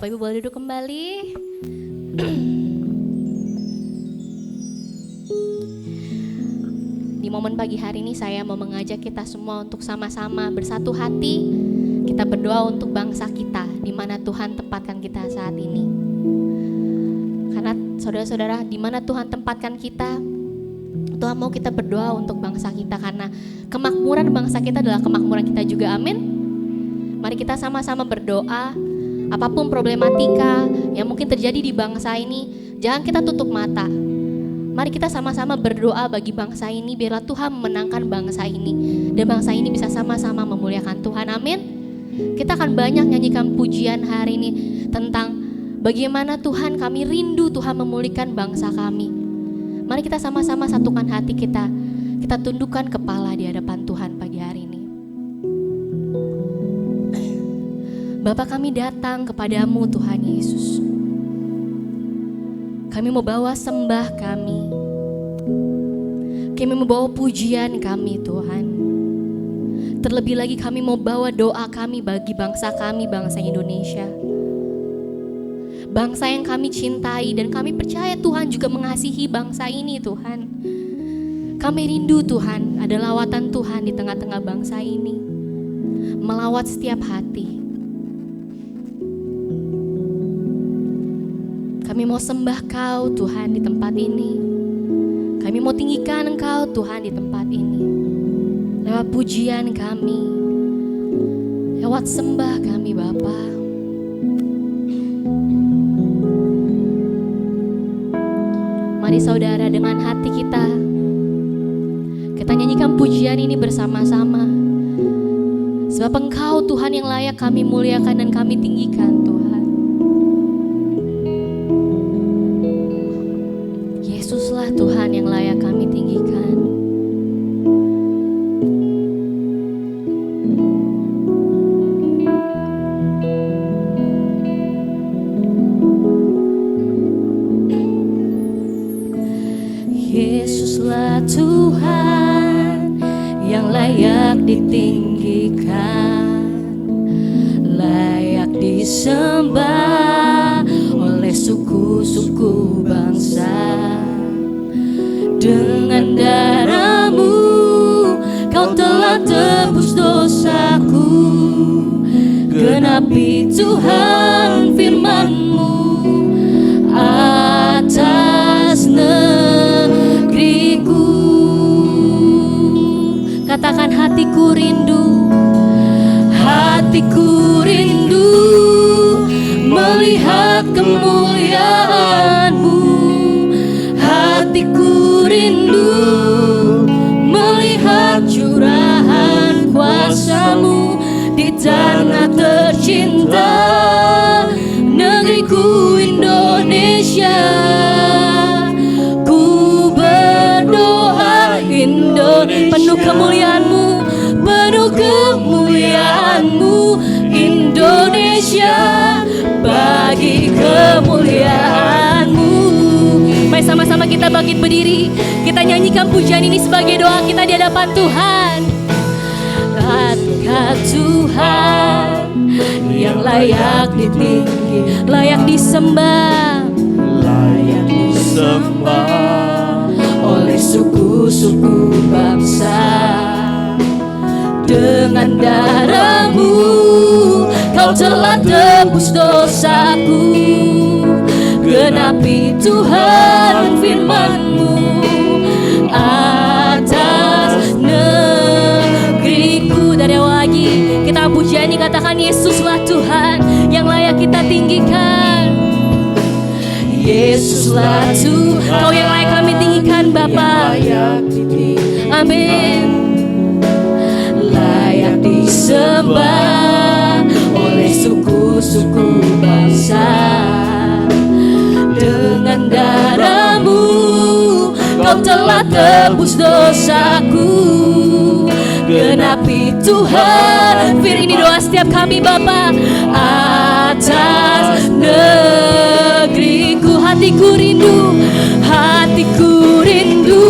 Bapak Ibu boleh duduk kembali. Di momen pagi hari ini saya mau mengajak kita semua untuk sama-sama bersatu hati. Kita berdoa untuk bangsa kita, di mana Tuhan tempatkan kita saat ini. Karena saudara-saudara, di mana Tuhan tempatkan kita, Tuhan mau kita berdoa untuk bangsa kita. Karena kemakmuran bangsa kita adalah kemakmuran kita juga, amin. Mari kita sama-sama berdoa. Apapun problematika yang mungkin terjadi di bangsa ini, jangan kita tutup mata. Mari kita sama-sama berdoa bagi bangsa ini, biarlah Tuhan memenangkan bangsa ini, dan bangsa ini bisa sama-sama memuliakan Tuhan, amin. Kita akan banyak nyanyikan pujian hari ini tentang bagaimana Tuhan, kami rindu Tuhan memulihkan bangsa kami. Mari kita sama-sama satukan hati kita, kita tundukkan kepala di hadapan Tuhan pagi hari ini. Bapa, kami datang kepadamu Tuhan Yesus. Kami mau bawa sembah kami. Kami mau bawa pujian kami Tuhan. Terlebih lagi kami mau bawa doa kami bagi bangsa kami, bangsa Indonesia. Bangsa yang kami cintai dan kami percaya Tuhan juga mengasihi bangsa ini Tuhan. Kami rindu Tuhan, ada lawatan Tuhan di tengah-tengah bangsa ini. Melawat setiap hati. Kami mau sembah Kau Tuhan di tempat ini. Kami mau tinggikan Engkau Tuhan di tempat ini. Lewat pujian kami, lewat sembah kami Bapa. Mari saudara, dengan hati kita nyanyikan pujian ini bersama-sama. Sebab Engkau Tuhan yang layak kami muliakan dan kami tinggikan Tuhan. Yesuslah Tuhan yang layak kami tinggikan. Yesuslah Tuhan yang layak ditinggikan, layak disembah oleh suku-suku bangsa. Dengan darah-Mu Kau telah tebus dosaku. Genapi Tuhan firman-Mu atas negeriku. Katakan, hatiku rindu, hatiku rindu melihat kemuliaan-Mu. Hatiku rindu melihat curahan kuasa-Mu di tanah tercinta, negeriku Indonesia. Ku berdoa penuh kemuliaan-Mu, penuh kemuliaan-Mu Indonesia, bagi kemuliaan-Mu. Mari sama-sama kita bangkit berdiri, kita nyanyikan pujian ini sebagai doa kita di hadapan Tuhan. Engkau Tuhan yang layak ditinggi, layak disembah, layak disembah oleh suku-suku bangsa. Dengan darah-Mu Kau telah tebus dosaku. Genapi Tuhan firman-Mu atas negeriku. Dari awal lagi kita pujian ini, katakan, Yesuslah Tuhan yang layak kita tinggikan. Yesuslah Tuhan, Kau yang layak kami tinggikan Bapa. Amin. Layak disembah oleh suku-suku bangsa. Dengan darah-Mu Kau telah tebus dosaku. Genapi Tuhan, ini doa setiap kami Bapa, atas negeriku. Hatiku rindu, hatiku rindu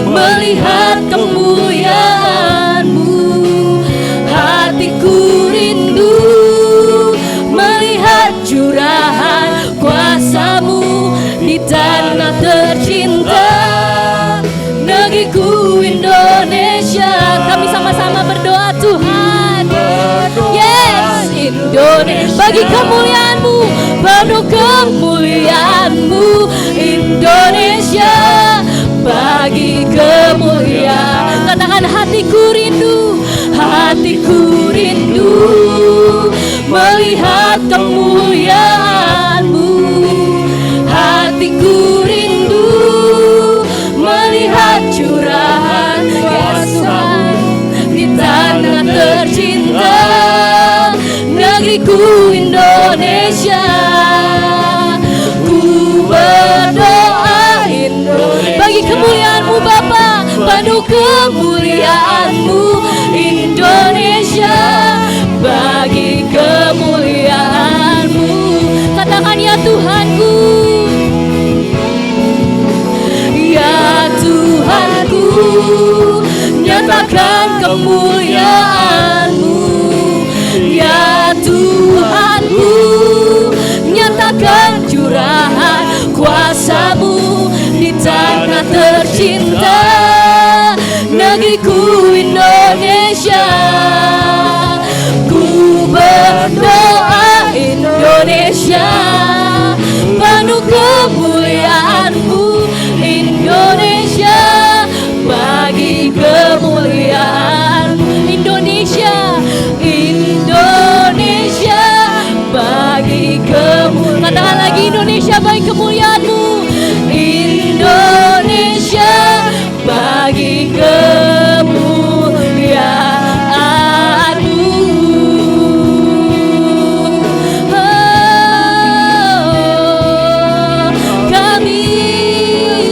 melihat kemuliaan-Mu. Hatiku rindu melihat negeriku Indonesia. Kami sama-sama berdoa Tuhan. Yes, Indonesia. Bagi kemuliaan-Mu, penuh kemuliaan-Mu, Indonesia. Bagi kemuliaan. Katakan hatiku rindu, hatiku rindu melihat kemuliaan-Mu. Hatiku rindu melihat curahan Tuhan di tanah tercinta negeriku Indonesia. Ku berdoa Indonesia. Bagi kemuliaan-Mu Bapa, penuh kemuliaan-Mu Indonesia. Bagi kemuliaan-Mu. Katakan ya Tuhanku, ya Tuhanku, nyatakan kemuliaan-Mu. Ya Tuhanku, nyatakan curahan kuasa-Mu di tanah tercinta negeriku Indonesia. Ku berdoa Indonesia, penuh kemuliaan-Mu Indonesia. Bagi kemuliaan Indonesia, Indonesia. Bagi kemuliaan. Katakan lagi Indonesia, bagi kemuliaan-Mu Indonesia. Bagi kemuliaan-Mu. Oh, kami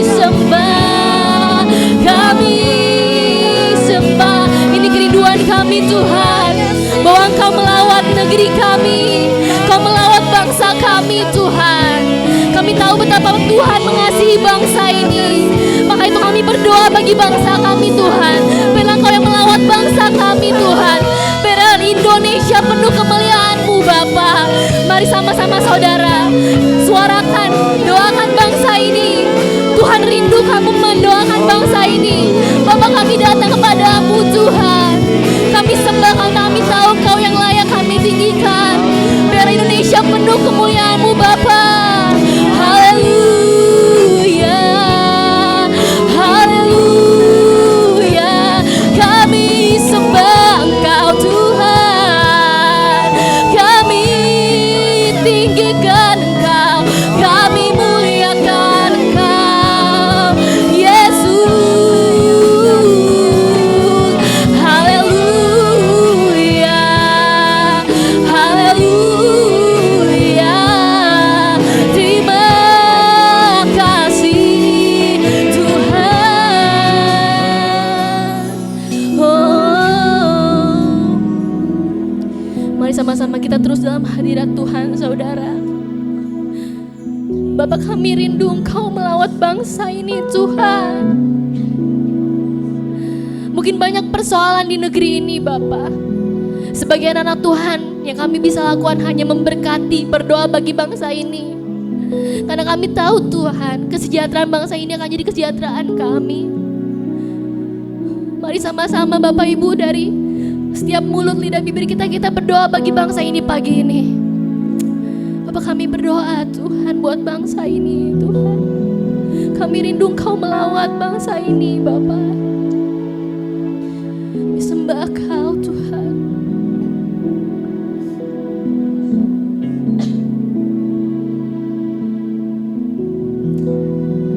sembah, kami sembah. Ini kerinduan kami Tuhan, bahwa Engkau melawat negeri kami, Engkau melawat bangsa kami Tuhan. Kami tahu betapa Tuhan mengasihi bangsa ini. Maka itu kami berdoa bagi bangsa kami Tuhan. Biarlah Engkau yang melawat bangsa kami Tuhan. Biarlah Indonesia penuh kemuliaan-Mu Bapa. Mari sama-sama saudara suarakan, doakan bangsa ini. Tuhan rindu kamu mendoakan bangsa ini. Bapa, kami datang kepada-Mu Tuhan. Kami sembah, kami tahu Engkau yang layak kami tinggikan. Biar Indonesia penuh kemuliaan-Mu Bapa. Haleluya, haleluya. Kami sembah Engkau Tuhan. Kami tinggikan Engkau, kami muliakan Engkau Yesus. Haleluya, haleluya. Terima kasih Tuhan. Oh, mari sama-sama kita terus dalam hadirat Tuhan saudara. Bapa, kami rindu Engkau melawat bangsa ini Tuhan. Mungkin banyak persoalan di negeri ini Bapa. Sebagai anak Tuhan, yang kami bisa lakukan hanya memberkati, berdoa bagi bangsa ini. Karena kami tahu Tuhan, kesejahteraan bangsa ini akan jadi kesejahteraan kami. Mari sama-sama Bapak Ibu dari setiap mulut lidah bibir kita berdoa bagi bangsa ini pagi ini. Bapak, kami berdoa Tuhan buat bangsa ini Tuhan. Kami rindu Engkau melawat bangsa ini Bapak. Kami sembah Kau Tuhan.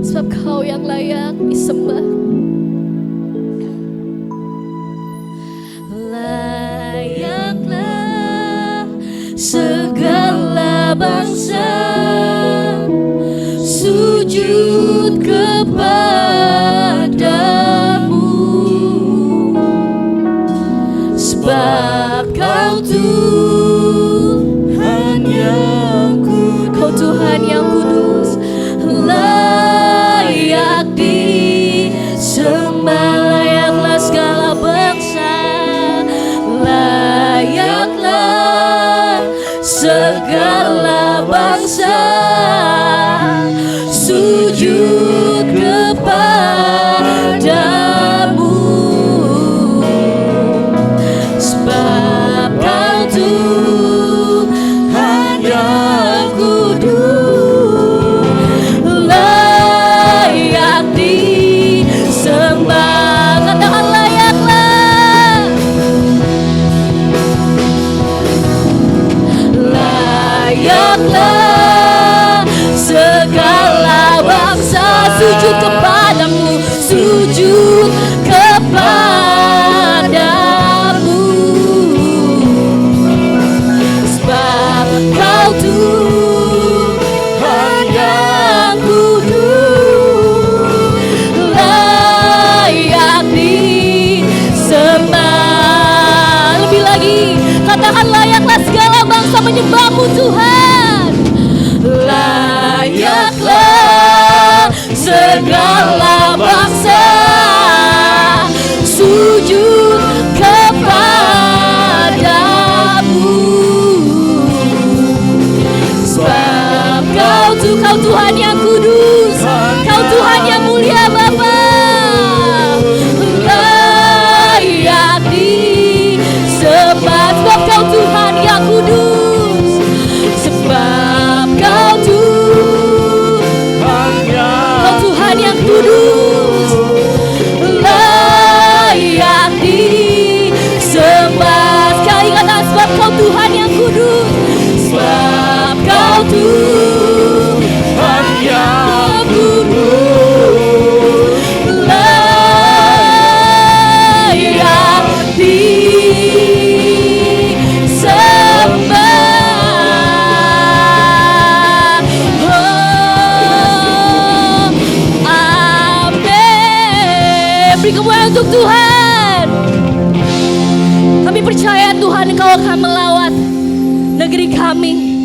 Sebab Kau yang layak disembah. Layaklah segala bangsa sujud kepadamu, sebab Kau Tuhan yang kudus, Kau Tuhan yang kudus, layak disembah. Layaklah segala bangsa, layaklah segala bangsa sujud kepada menyembahmu Tuhan. Layaklah segala bangsa sujud kepadamu, sebab Kau Tuhan yang kudus, Kau Tuhan yang mulia Bapa. Layak disembah, sebab Kau Tuhan yang kudus, sebab Kau Tuhan yang kudus. Layak disembah, sekali kata, sebab Kau Tuhan yang kudus, sebab Kau Tuhan yang kudus. Layak disembah. Oh, amin. Beri kemuliaan untuk Tuhan. Kami percaya Tuhan, Engkau akan melawat negeri kami.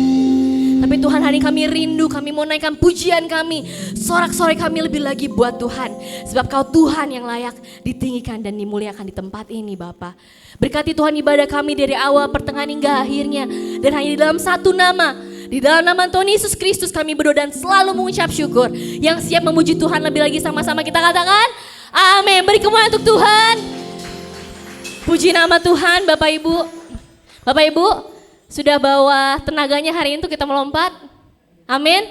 Tapi Tuhan, hari kami rindu, kami mau naikkan pujian kami, sorak-sorai kami lebih lagi buat Tuhan. Sebab Kau Tuhan yang layak ditinggikan dan dimuliakan di tempat ini Bapa. Berkati Tuhan ibadah kami dari awal, pertengahan hingga akhirnya. Dan hanya di dalam satu nama, di dalam nama Tuhan Yesus Kristus kami berdoa dan selalu mengucap syukur. Yang siap memuji Tuhan lebih lagi, sama-sama kita katakan amin. Beri kemuliaan untuk Tuhan. Puji nama Tuhan. Bapak Ibu sudah bawa tenaganya hari ini untuk kita melompat? Amin?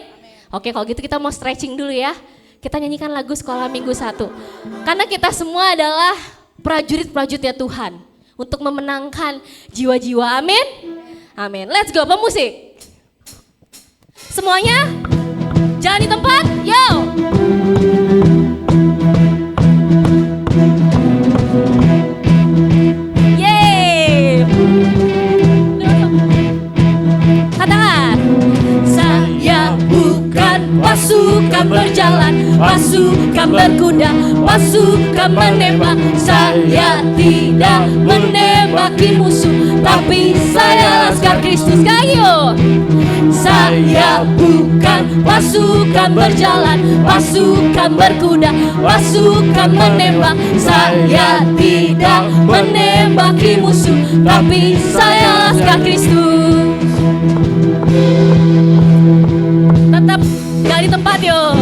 Oke, kalau gitu kita mau stretching dulu ya. Kita nyanyikan lagu Sekolah Minggu 1. Karena kita semua adalah prajurit-prajuritnya Tuhan. Untuk memenangkan jiwa-jiwa, amin? Amin, let's go, pemusik. Semuanya jalan di tempat, yo! Pasukan berjalan, pasukan berkuda, pasukan menembak. Saya tidak menembaki musuh, tapi saya laskar Kristus. Kayo, saya bukan pasukan berjalan, pasukan berkuda, pasukan menembak. Saya tidak menembaki musuh, tapi saya laskar Kristus. Tetap di tempat yo.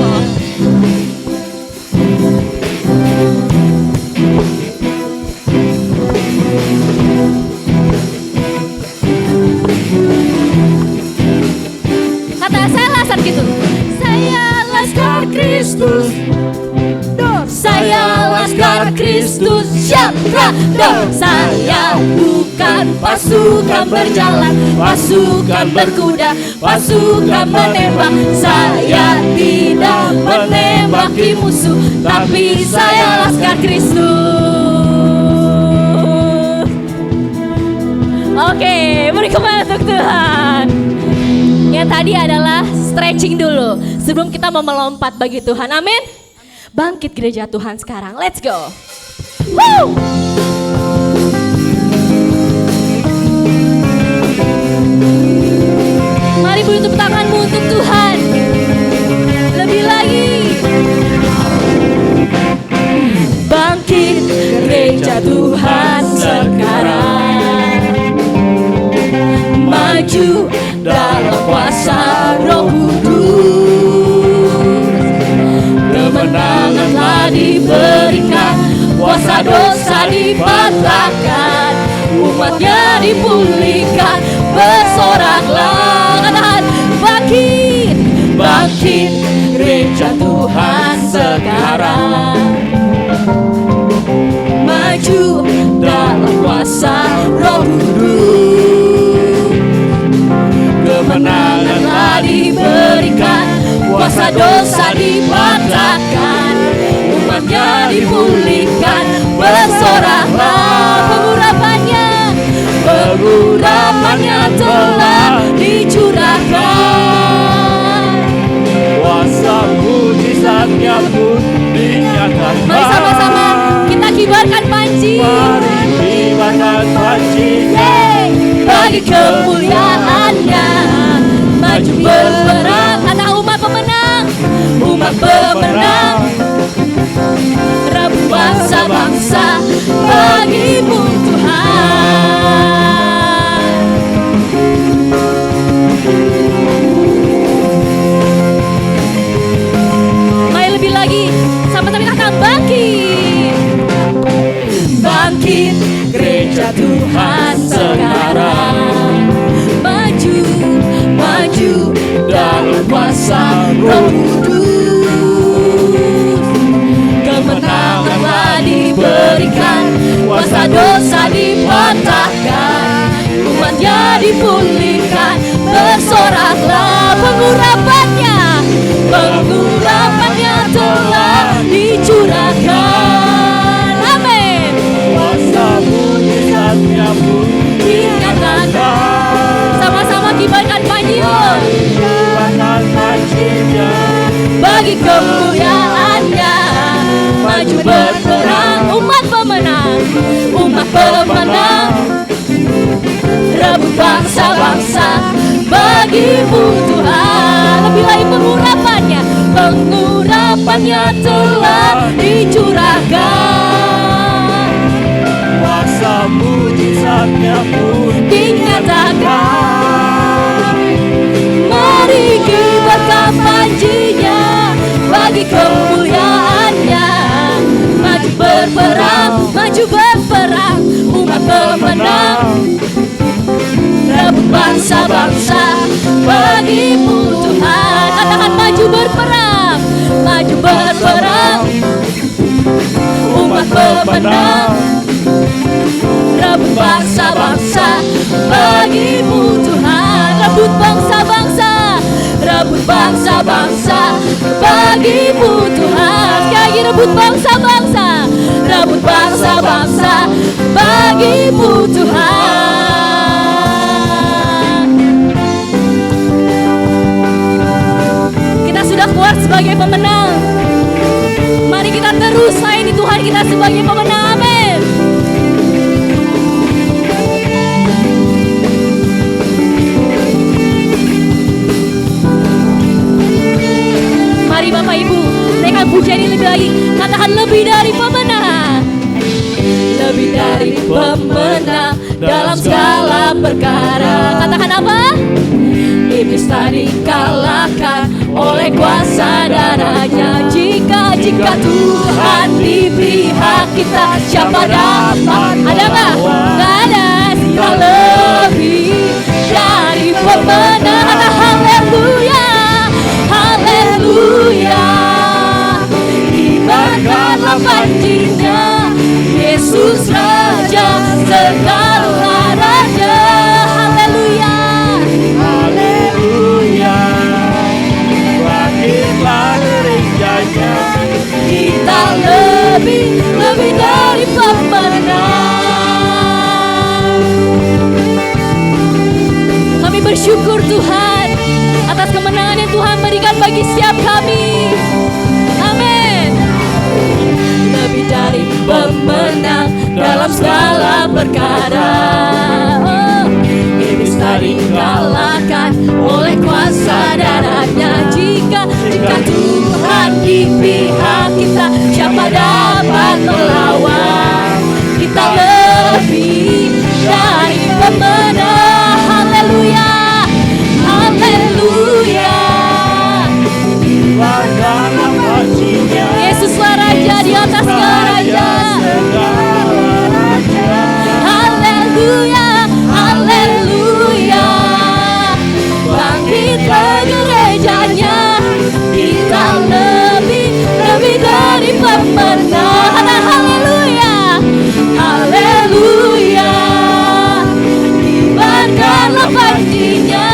Kata saya laskar gitu. Saya laskar Kristus. Saya laskar Kristus. Siapa? Saya bukan pasukan berjalan, pasukan berkuda, pasukan menembak. Saya tidak menembaki musuh, tapi saya laskar Kristus. Oke, beri kemuliaan untuk Tuhan. Yang tadi adalah stretching dulu sebelum kita mau melompat bagi Tuhan. Amin. Bangkit gereja Tuhan sekarang. Let's go. Woo! Mari beri tepuk tanganmu untuk Tuhan. Lebih lagi. Bangkit gereja Tuhan sekarang. Maju dalam kuasa Roh Kudus. Kemenangan telah diberikan, kuasa dosa dipatahkan, umatnya dipulihkan. Bersoraklah, katakan bangkit, bangkit gereja Tuhan sekarang. Maju dalam kuasa Roh Kudus. Kemenangan telah diberikan, kuasa dosa dipatahkan, umatnya dipulihkan. Bersoraklah, pengurapannya telah dicurahkan. Kuasa mujizatnya pun dinyatakan. Mari sama-sama kita kibarkan panji. Mari kibarkan panji. Bagi kemuliaan-Nya. pemenang, rebut bangsa-bangsa bagimu Tuhan. Mari lebih lagi, sama-sama kita akan bangkit. Bangkit gereja Tuhan sekarang, maju, maju dalam kuasa Roh Kudus. Kemenanganlah diberikan, kuasa dosa dipatahkan, umatnya dipulihkan. Bersoraklah pengurapannya, pengurapannya telah dicurahkan. Amin. Kuasa mujizatnya pun Dinyatakan. Sama-sama kibarkan panjian bagi kemuliaannya. Maju berperang, umat pemenang, umat pemenang, rebut bangsa-bangsa bagimu Tuhan. Lebih lagi pengurapannya, pengurapannya telah dicurahkan. kuasa mujizatnya pun Dinyatakan. Mari kibarkan panjinya bagi kemuliaannya. Maju berperang, maju berperang, umat pemenang, rebut bangsa-bangsa bagimu Tuhan. Katakan maju berperang, maju berperang, umat pemenang, rebut bangsa-bangsa bagimu Tuhan. Rebut bangsa-bangsa, rebut bangsa-bangsa bagimu Tuhan. Sekali lagi rebut bangsa-bangsa, rebut bangsa-bangsa bagimu Tuhan. Kita sudah keluar sebagai pemenang. Mari kita terus layani Tuhan kita sebagai pemenang. Amin. Mari Bapak Ibu, naikkan pujian ini lebih lagi. Katakan lebih dari pemenang, lebih dari pemenang dalam segala perkara. Katakan apa? Iblis tadi kalahkan oleh kuasa darahnya. Jika Tuhan di pihak kita, siapa dapat? Ada nggak? Nggak ada. Kita lebih dari pemenang. Kata haleluya, haleluya. Kibarkanlah panjinya, Yesus Raja segala raja. Haleluya, haleluya. Bangkitlah gerejanya, kita lebih dari pemenang. Kami bersyukur Tuhan atas kemenangan yang Tuhan berikan bagi setiap kami. Amin. Lebih dari pemenang dalam segala perkara. Iblis tadi kalahkan oleh kuasa darahnya. Jika Tuhan di pihak kita, siapa dapat melawan? Kita lebih dari pemenang. Haleluya, haleluya. bangkitlah panjinya, Yesuslah Raja di atas segala raja. Haleluya, haleluya. Bangkitlah gerejanya, kita lebih dari pemenang. Kata haleluya, haleluya. Kibarkanlah panjinya,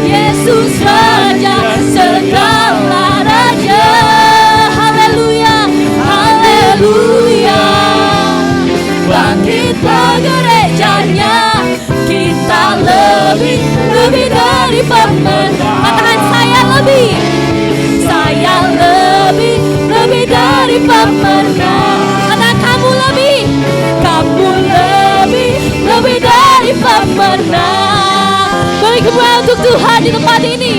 Yesus Raja segala raja. Haleluya, haleluya. Bangkitlah gerejanya, kita lebih dari pemenang. Katakan saya lebih dari pemenang. Katakan kamu lebih dari pemenang. Beri kemuliaan untuk Tuhan di tempat ini.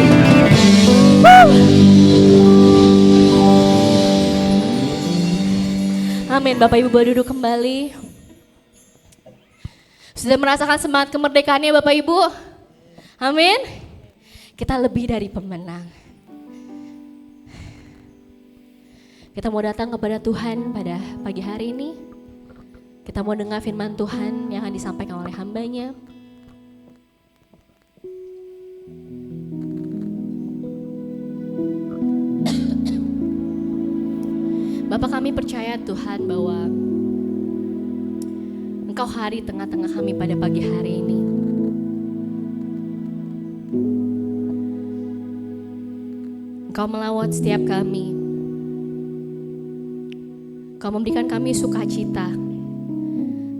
Amin. Bapak Ibu boleh duduk kembali. Sudah merasakan semangat kemerdekaannya Bapak Ibu? Amin. Kita lebih dari pemenang. Kita mau datang kepada Tuhan pada pagi hari ini. Kita mau dengar firman Tuhan yang akan disampaikan oleh hamba-Nya. Bapak, kami percaya Tuhan bahwa Engkau hari tengah-tengah kami pada pagi hari ini. Engkau melawat setiap kami. Engkau memberikan kami sukacita.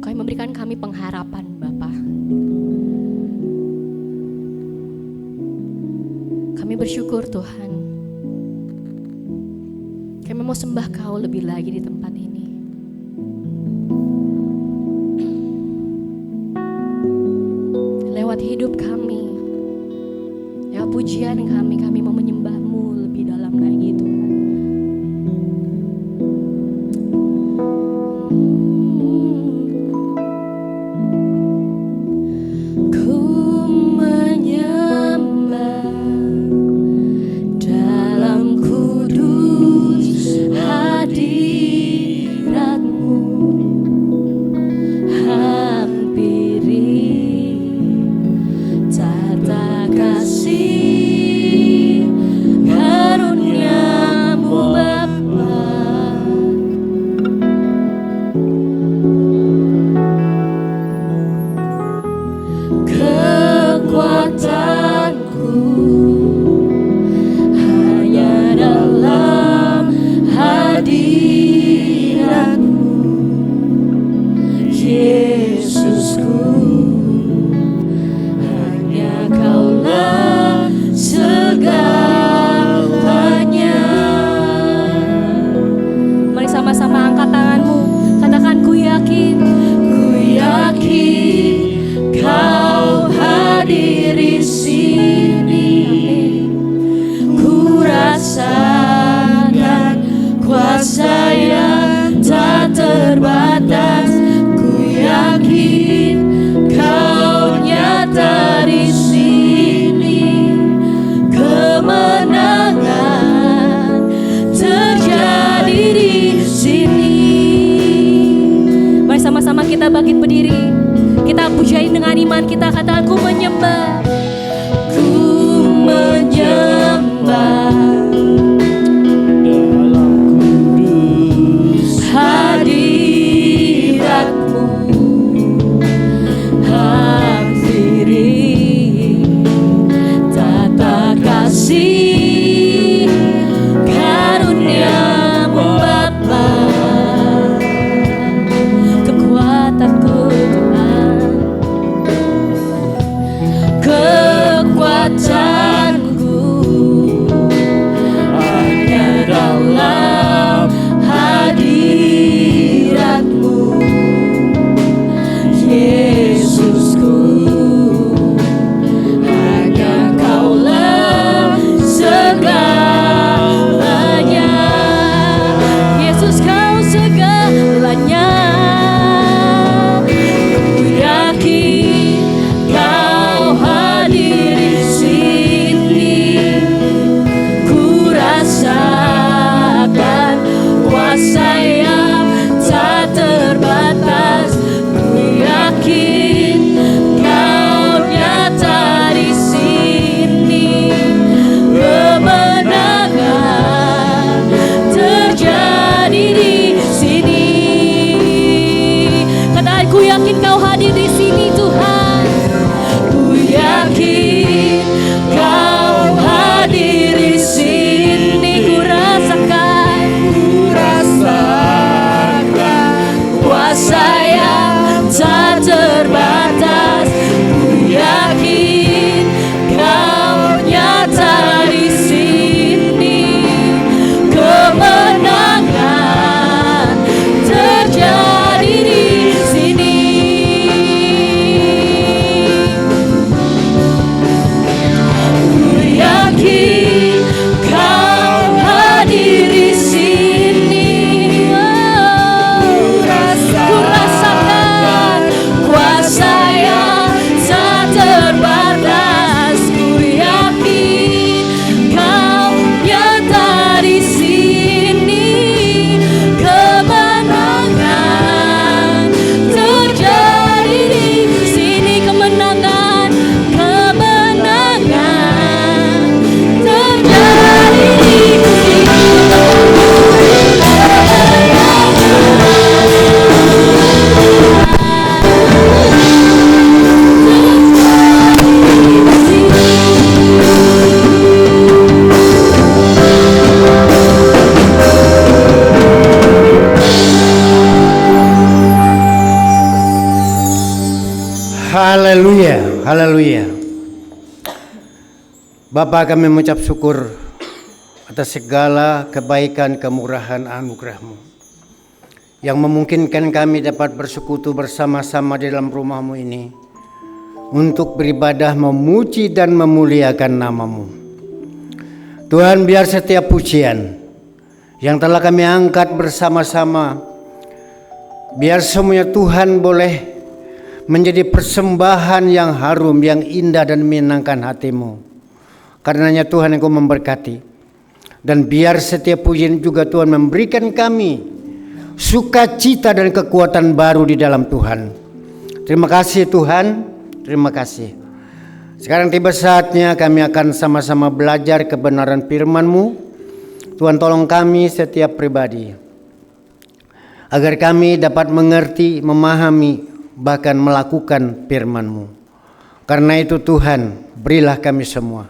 Engkau memberikan kami pengharapan, Bapa. Kami bersyukur Tuhan. Kami mau sembah Kau lebih lagi di tempat ini. Lewat hidup kami, lewat pujian kami mau menyembah-Mu lebih dalam lagi Tuhan. Kita bangkit berdiri, kita pujain dengan iman kita, katakan ku menyembah, ku menyembah dalam kudus hadirat-Mu, hampiri tata kasih karunia-Mu Bapa. Kekuatanku Haleluya, haleluya. Bapa, kami mengucap syukur atas segala kebaikan, kemurahan, anugerah-Mu yang memungkinkan kami dapat bersekutu bersama-sama di dalam rumah-Mu ini untuk beribadah, memuji dan memuliakan nama-Mu. Tuhan, biar setiap pujian yang telah kami angkat bersama-sama, biar semuanya Tuhan boleh menjadi persembahan yang harum, yang indah dan menyenangkan hati-Mu. Karenanya Tuhan, Engkau memberkati. Dan biar setiap pujian juga Tuhan memberikan kami sukacita dan kekuatan baru di dalam Tuhan. Terima kasih Tuhan, terima kasih. Sekarang tiba saatnya kami akan sama-sama belajar kebenaran firman-Mu. Tuhan, tolong kami setiap pribadi, agar kami dapat mengerti, memahami, bahkan melakukan firman-Mu. Karena itu Tuhan, berilah kami semua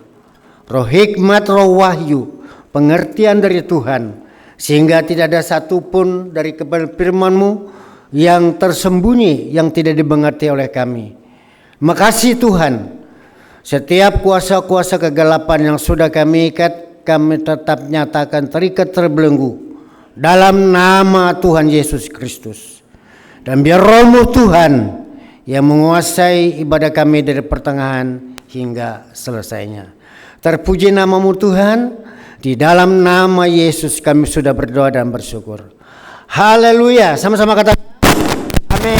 roh hikmat, roh wahyu, pengertian dari Tuhan, sehingga tidak ada satupun dari firman-Mu yang tersembunyi, yang tidak dimengerti oleh kami. Makasih Tuhan, setiap kuasa-kuasa kegelapan yang sudah kami ikat, kami tetap nyatakan terikat, terbelenggu dalam nama Tuhan Yesus Kristus. Dan biar Roh-Mu Tuhan yang menguasai ibadah kami dari pertengahan hingga selesainya. Terpuji nama-Mu Tuhan, di dalam nama Yesus kami sudah berdoa dan bersyukur. Haleluya, sama-sama kata amin.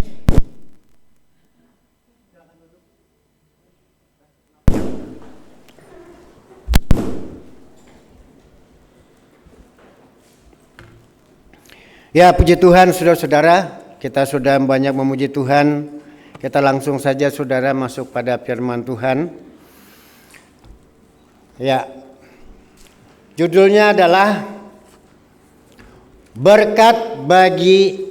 Ya, puji Tuhan saudara-saudara. Kita sudah banyak memuji Tuhan. Kita langsung saja saudara masuk pada firman Tuhan. Ya, judulnya adalah berkat bagi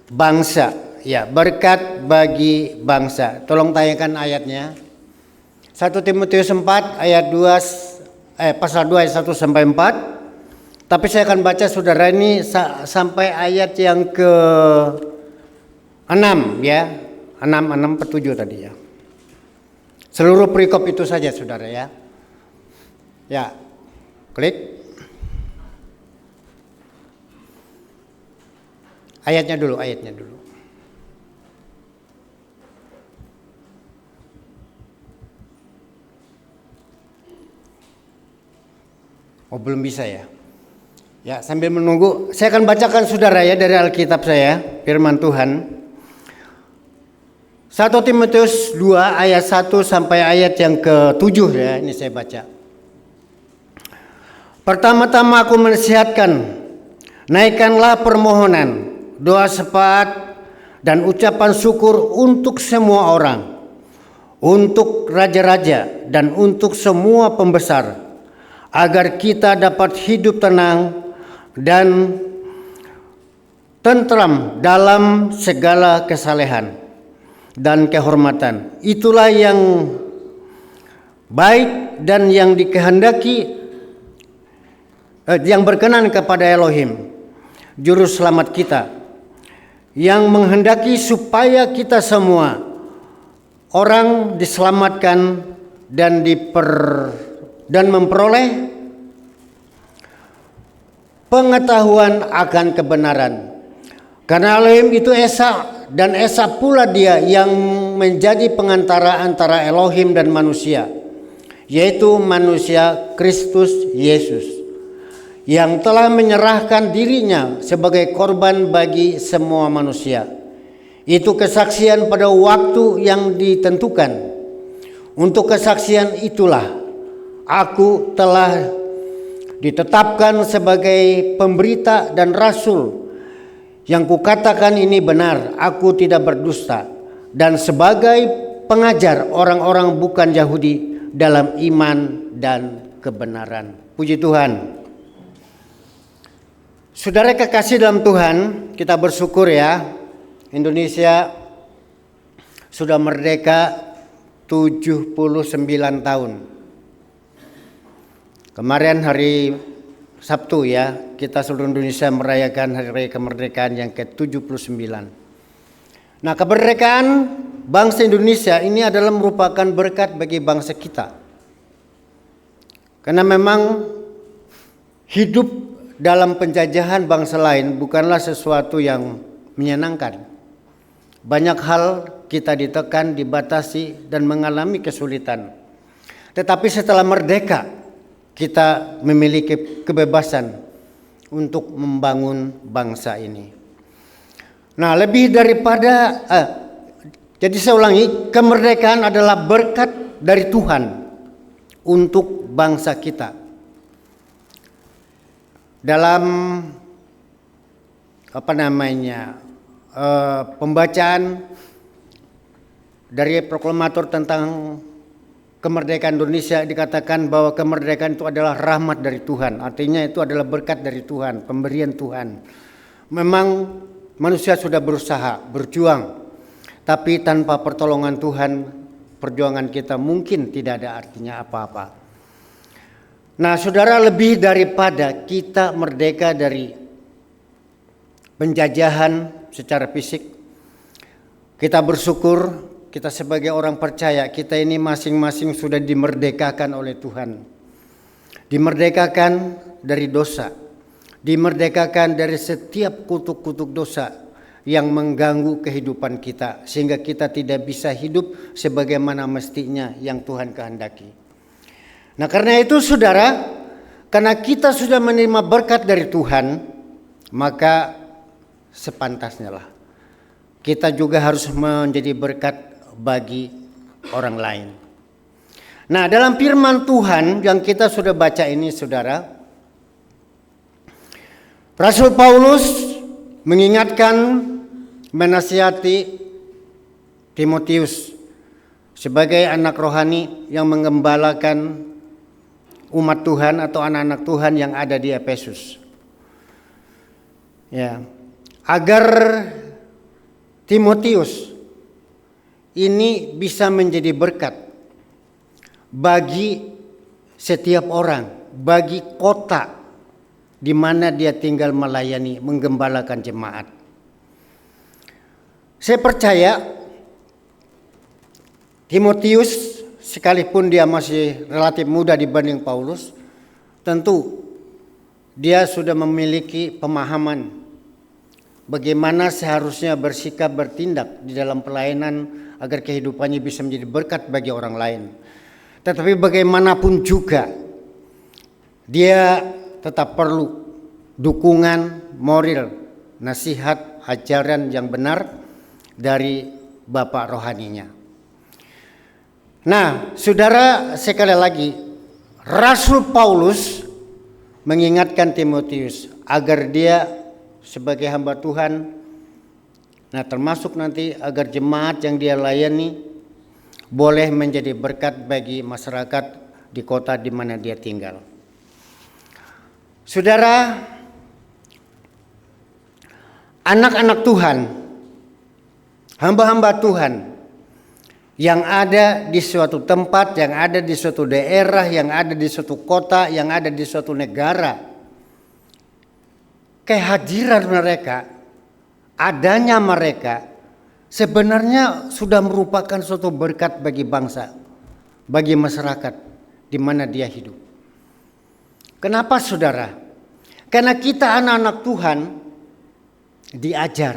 bangsa. Ya, berkat bagi bangsa. Tolong tanyakan ayatnya. 1 Timotius 4 ayat 2 pasal 2 ayat 1 sampai 4. Tapi saya akan baca saudara ini sampai ayat yang ke 6 ya, 6 ke 7 tadi ya. Seluruh perikop itu saja saudara ya. Ya, klik. Ayatnya dulu. Oh, belum bisa ya. Ya, sambil menunggu, saya akan bacakan saudara ya dari Alkitab saya, firman Tuhan. 1 Timotius 2 ayat 1 sampai ayat yang ke-7 ya, ini saya baca. Pertama-tama aku menasihatkan, naikkanlah permohonan, doa syafaat dan ucapan syukur untuk semua orang, untuk raja-raja dan untuk semua pembesar, agar kita dapat hidup tenang dan tentram dalam segala kesalehan dan kehormatan. Itulah yang baik dan yang dikehendaki, yang berkenan kepada Elohim, juru selamat kita, yang menghendaki supaya kita semua orang diselamatkan dan memperoleh pengetahuan akan kebenaran. Karena Elohim itu Esa, dan Esa pula dia yang menjadi pengantara antara Elohim dan manusia, yaitu manusia Kristus Yesus, yang telah menyerahkan dirinya sebagai korban bagi semua manusia. Itu kesaksian pada waktu yang ditentukan. Untuk kesaksian itulah aku telah ditetapkan sebagai pemberita dan rasul. Yang kukatakan ini benar, aku tidak berdusta, dan sebagai pengajar orang-orang bukan Yahudi dalam iman dan kebenaran. Puji Tuhan. Saudara kekasih dalam Tuhan, kita bersyukur ya, Indonesia sudah merdeka 79 tahun. Kemarin hari Sabtu ya, kita seluruh Indonesia merayakan hari raya kemerdekaan yang ke-79. Nah, kemerdekaan bangsa Indonesia ini adalah merupakan berkat bagi bangsa kita. Karena memang hidup dalam penjajahan bangsa lain bukanlah sesuatu yang menyenangkan. Banyak hal kita ditekan, dibatasi, dan mengalami kesulitan. Tetapi setelah merdeka, kita memiliki kebebasan untuk membangun bangsa ini. Nah, lebih daripada jadi saya ulangi, kemerdekaan adalah berkat dari Tuhan untuk bangsa kita. Dalam pembacaan dari proklamator tentang kemerdekaan Indonesia dikatakan bahwa kemerdekaan itu adalah rahmat dari Tuhan. Artinya itu adalah berkat dari Tuhan, pemberian Tuhan. Memang manusia sudah berusaha, berjuang, tapi tanpa pertolongan Tuhan, perjuangan kita mungkin tidak ada artinya apa-apa. Nah, saudara, lebih daripada kita merdeka dari penjajahan secara fisik, kita bersyukur kita sebagai orang percaya, kita ini masing-masing sudah dimerdekakan oleh Tuhan. Dimerdekakan dari dosa, dimerdekakan dari setiap kutuk-kutuk dosa yang mengganggu kehidupan kita, sehingga kita tidak bisa hidup sebagaimana mestinya yang Tuhan kehendaki. Nah, karena itu saudara, karena kita sudah menerima berkat dari Tuhan, maka sepantasnya lah kita juga harus menjadi berkat bagi orang lain. Nah, dalam firman Tuhan yang kita sudah baca ini saudara, Rasul Paulus mengingatkan, menasihati Timotius sebagai anak rohani yang menggembalakan umat Tuhan atau anak-anak Tuhan yang ada di Efesus. Ya, agar Timotius ini bisa menjadi berkat bagi setiap orang, bagi kota di mana dia tinggal melayani, menggembalakan jemaat. Saya percaya Timotius, sekalipun dia masih relatif muda dibanding Paulus, tentu dia sudah memiliki pemahaman bagaimana seharusnya bersikap, bertindak di dalam pelayanan agar kehidupannya bisa menjadi berkat bagi orang lain. Tetapi bagaimanapun juga dia tetap perlu dukungan moral, nasihat, ajaran yang benar dari bapak rohaninya. Nah, saudara, sekali lagi Rasul Paulus mengingatkan Timotius agar dia sebagai hamba Tuhan, nah termasuk nanti agar jemaat yang dia layani boleh menjadi berkat bagi masyarakat di kota di mana dia tinggal. Saudara, anak-anak Tuhan, hamba-hamba Tuhan yang ada di suatu tempat, yang ada di suatu daerah, yang ada di suatu kota, yang ada di suatu negara, kehadiran mereka, adanya mereka sebenarnya sudah merupakan suatu berkat bagi bangsa, bagi masyarakat di mana dia hidup. Kenapa saudara? Karena kita anak-anak Tuhan diajar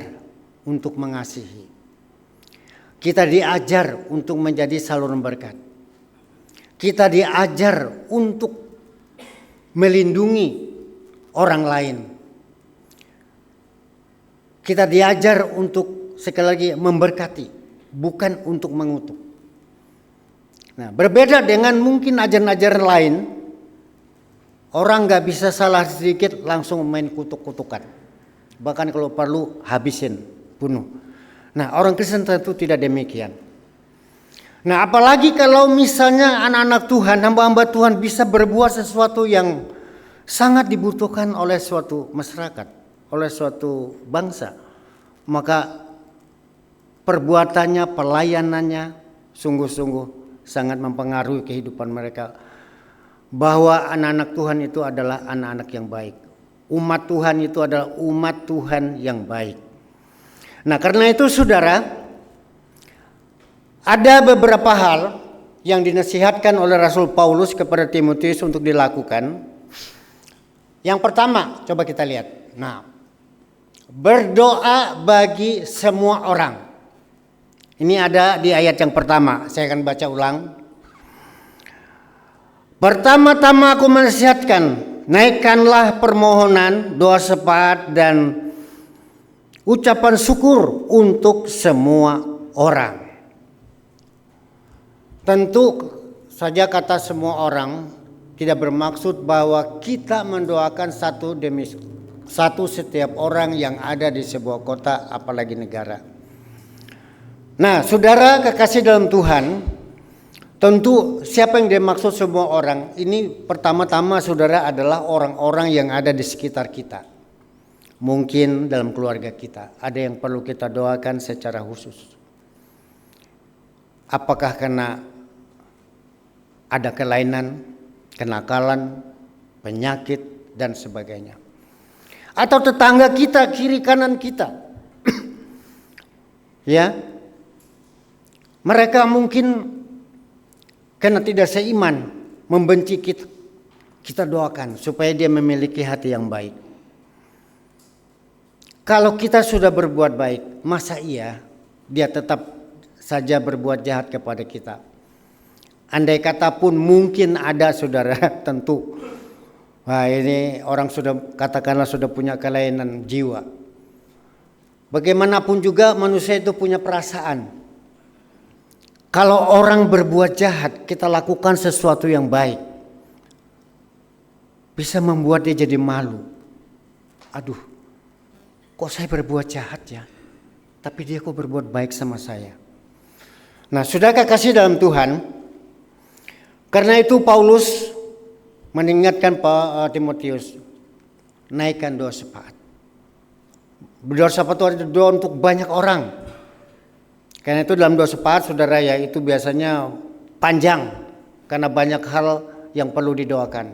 untuk mengasihi. Kita diajar untuk menjadi saluran berkat. Kita diajar untuk melindungi orang lain. Kita diajar untuk sekali lagi memberkati, bukan untuk mengutuk. Nah, berbeda dengan mungkin ajaran-ajaran lain, orang gak bisa salah sedikit langsung main kutuk-kutukan. Bahkan kalau perlu habisin, bunuh. Nah, orang Kristen tentu tidak demikian. Nah, apalagi kalau misalnya anak-anak Tuhan, hamba-hamba Tuhan bisa berbuat sesuatu yang sangat dibutuhkan oleh suatu masyarakat, oleh suatu bangsa, maka perbuatannya, pelayanannya sungguh-sungguh sangat mempengaruhi kehidupan mereka. Bahwa anak-anak Tuhan itu adalah anak-anak yang baik. Umat Tuhan itu adalah umat Tuhan yang baik. Nah, karena itu saudara, Ada beberapa hal yang dinasihatkan oleh Rasul Paulus kepada Timotius untuk dilakukan. Yang pertama, coba kita lihat. Nah, berdoa bagi semua orang. Ini ada di ayat yang pertama. Saya akan baca ulang. Pertama-tama aku menasihatkan, naikkanlah permohonan, doa syafaat dan ucapan syukur untuk semua orang. Tentu saja kata semua orang tidak bermaksud bahwa kita mendoakan satu demi satu setiap orang yang ada di sebuah kota, apalagi negara. Nah, saudara kekasih dalam Tuhan, tentu siapa yang dimaksud semua orang? Ini pertama-tama saudara adalah orang-orang yang ada di sekitar kita. Mungkin dalam keluarga kita ada yang perlu kita doakan secara khusus. Apakah karena ada kelainan, kenakalan, penyakit dan sebagainya. Atau tetangga kita, kiri kanan kita. Ya. Mereka mungkin karena tidak seiman, membenci kita. Kita doakan supaya dia memiliki hati yang baik. Kalau kita sudah berbuat baik, masa iya dia tetap saja berbuat jahat kepada kita? Andai kata pun mungkin ada saudara, tentu. Wah, ini orang sudah katakanlah sudah punya kelainan jiwa. Bagaimanapun juga manusia itu punya perasaan. Kalau orang berbuat jahat, kita lakukan sesuatu yang baik, bisa membuat dia jadi malu. Aduh, kok saya berbuat jahat ya? Tapi dia kok berbuat baik sama saya. Nah, saudara kekasih dalam Tuhan, karena itu Paulus mengingatkan Pak Timotius, naikkan doa syafaat. Berdoa syafaat itu doa untuk banyak orang. Karena itu dalam doa syafaat saudara ya itu biasanya panjang karena banyak hal yang perlu didoakan.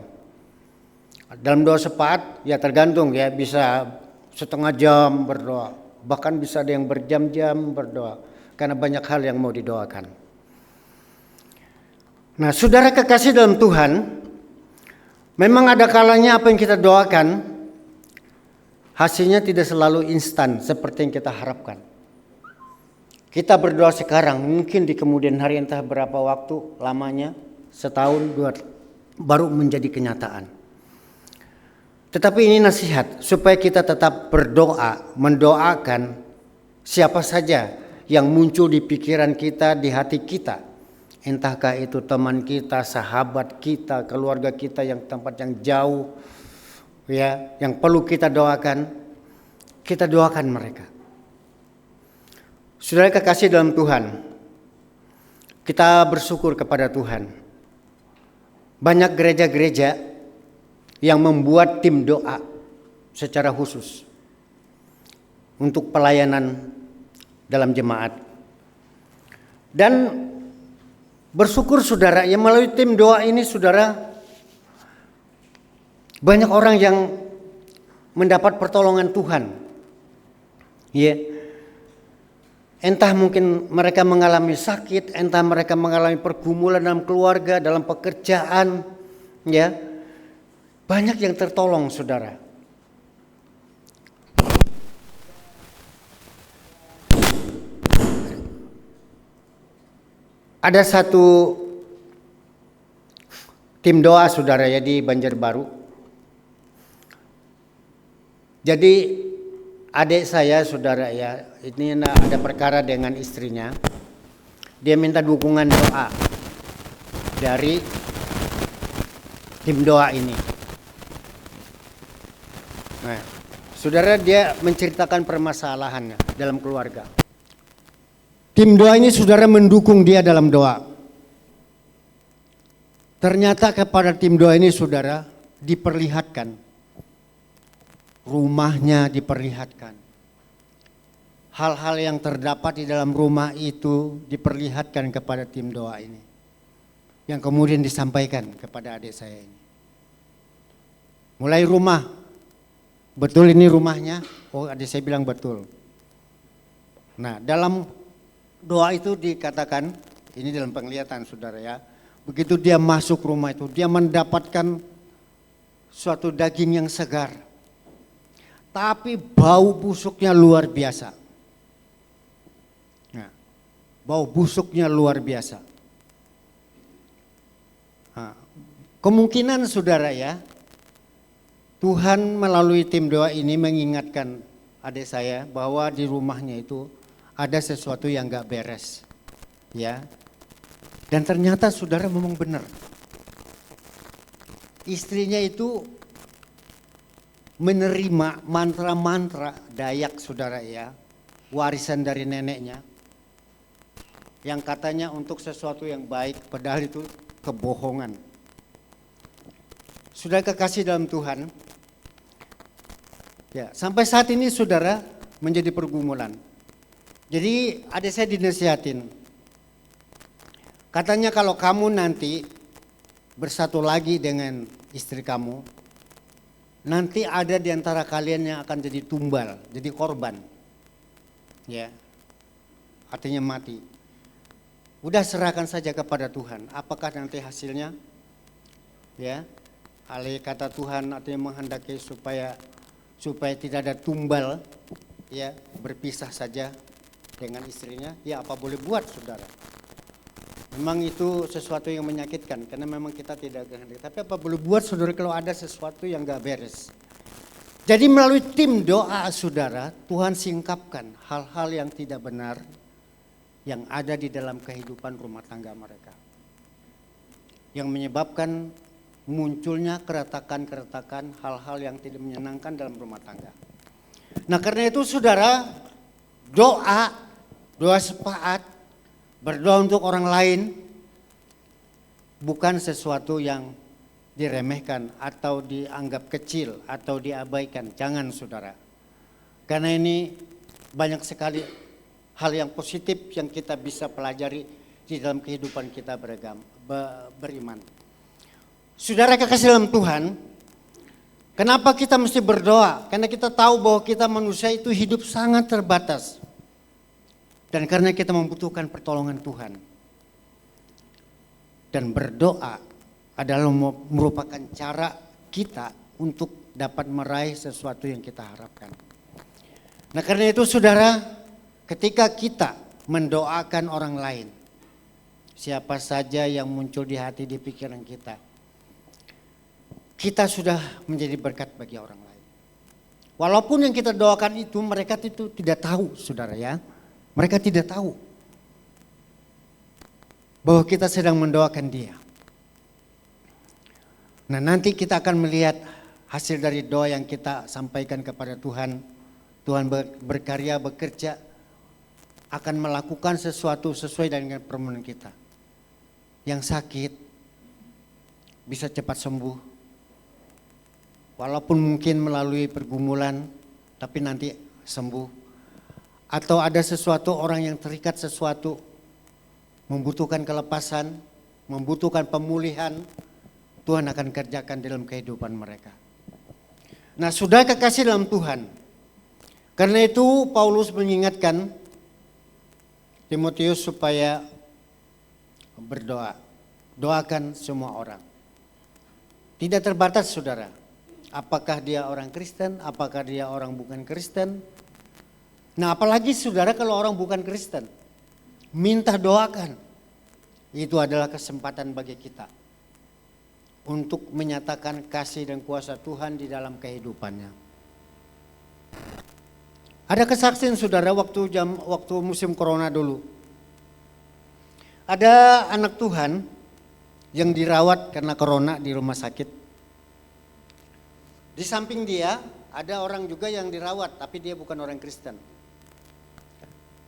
Dalam doa syafaat ya tergantung ya, bisa setengah jam berdoa, bahkan bisa ada yang berjam-jam berdoa karena banyak hal yang mau didoakan. Nah, saudara kekasih dalam Tuhan, memang ada kalanya apa yang kita doakan hasilnya tidak selalu instan seperti yang kita harapkan. Kita berdoa sekarang, mungkin di kemudian hari entah berapa waktu lamanya, setahun, dua, baru menjadi kenyataan. Tetapi ini nasihat supaya kita tetap berdoa, mendoakan siapa saja yang muncul di pikiran kita, di hati kita. Entahkah itu teman kita, sahabat kita, keluarga kita yang tempat yang jauh, ya, yang perlu kita doakan mereka. Saudara kekasih dalam Tuhan, kita bersyukur kepada Tuhan. Banyak gereja-gereja yang membuat tim doa secara khusus untuk pelayanan dalam jemaat. Dan bersyukur saudara, yang melalui tim doa ini saudara, banyak orang yang mendapat pertolongan Tuhan. Ya. Entah mungkin mereka mengalami sakit, entah mereka mengalami pergumulan dalam keluarga, dalam pekerjaan, ya. Banyak yang tertolong, saudara. Ada satu tim doa, saudara, ya, di Banjarbaru. Jadi adik saya, saudara, ya, ini ada perkara dengan istrinya. Dia minta dukungan doa dari tim doa ini. Nah, saudara, dia menceritakan permasalahannya dalam keluarga. Tim doa ini saudara mendukung dia dalam doa. Ternyata kepada tim doa ini saudara diperlihatkan, rumahnya diperlihatkan. Hal-hal yang terdapat di dalam rumah itu diperlihatkan kepada tim doa ini. Yang kemudian disampaikan kepada adik saya ini. Mulai rumah, betul ini rumahnya? Oh, adik saya bilang betul. Nah, dalam doa itu dikatakan, ini dalam penglihatan saudara ya. Begitu dia masuk rumah itu, dia mendapatkan suatu daging yang segar. Tapi bau busuknya luar biasa. Nah, bau busuknya luar biasa. Nah, kemungkinan saudara ya, Tuhan melalui tim doa ini mengingatkan adik saya bahwa di rumahnya itu ada sesuatu yang gak beres. Ya. Dan ternyata saudara memang benar. Istrinya itu menerima mantra-mantra Dayak saudara ya, warisan dari neneknya, yang katanya untuk sesuatu yang baik, padahal itu kebohongan. Sudah kekasih dalam Tuhan, ya sampai saat ini saudara menjadi pergumulan. Jadi adik saya dinasihatin, katanya kalau kamu nanti bersatu lagi dengan istri kamu, nanti ada di antara kalian yang akan jadi tumbal, jadi korban. Ya. Artinya mati. Udah serahkan saja kepada Tuhan. Apakah nanti hasilnya? Ya. Alih kata Tuhan artinya menghendaki supaya tidak ada tumbal, ya, berpisah saja dengan istrinya. Ya, apa boleh buat saudara? Memang itu sesuatu yang menyakitkan karena memang kita tidak kehendaki. Tapi apa boleh buat saudara kalau ada sesuatu yang gak beres. Jadi melalui tim doa saudara, Tuhan singkapkan hal-hal yang tidak benar yang ada di dalam kehidupan rumah tangga mereka. Yang menyebabkan munculnya keretakan-keretakan, hal-hal yang tidak menyenangkan dalam rumah tangga. Nah karena itu saudara, doa sepaat, berdoa untuk orang lain bukan sesuatu yang diremehkan atau dianggap kecil atau diabaikan. Jangan saudara. Karena ini banyak sekali hal yang positif yang kita bisa pelajari di dalam kehidupan kita beriman. Saudara kekasih dalam Tuhan, kenapa kita mesti berdoa? Karena kita tahu bahwa kita manusia itu hidup sangat terbatas. Dan karena kita membutuhkan pertolongan Tuhan. Dan berdoa adalah merupakan cara kita untuk dapat meraih sesuatu yang kita harapkan. Nah karena itu saudara, ketika kita mendoakan orang lain, siapa saja yang muncul di hati, di pikiran kita, kita sudah menjadi berkat bagi orang lain. Walaupun yang kita doakan itu mereka itu tidak tahu saudara ya. Mereka tidak tahu bahwa kita sedang mendoakan dia. Nah nanti kita akan melihat hasil dari doa yang kita sampaikan kepada Tuhan. Tuhan berkarya, bekerja, akan melakukan sesuatu sesuai dengan permohonan kita. Yang sakit bisa cepat sembuh. Walaupun mungkin melalui pergumulan, tapi nanti sembuh. Atau ada sesuatu orang yang terikat sesuatu, membutuhkan kelepasan, membutuhkan pemulihan, Tuhan akan kerjakan dalam kehidupan mereka. Nah sudah kekasih dalam Tuhan, karena itu Paulus mengingatkan Timotius supaya berdoa, doakan semua orang. Tidak terbatas saudara, apakah dia orang Kristen, apakah dia orang bukan Kristen. Nah apalagi saudara kalau orang bukan Kristen, minta doakan. Itu adalah kesempatan bagi kita untuk menyatakan kasih dan kuasa Tuhan di dalam kehidupannya. Ada kesaksian saudara waktu musim corona dulu. Ada anak Tuhan yang dirawat karena corona di rumah sakit. Di samping dia ada orang juga yang dirawat tapi dia bukan orang Kristen.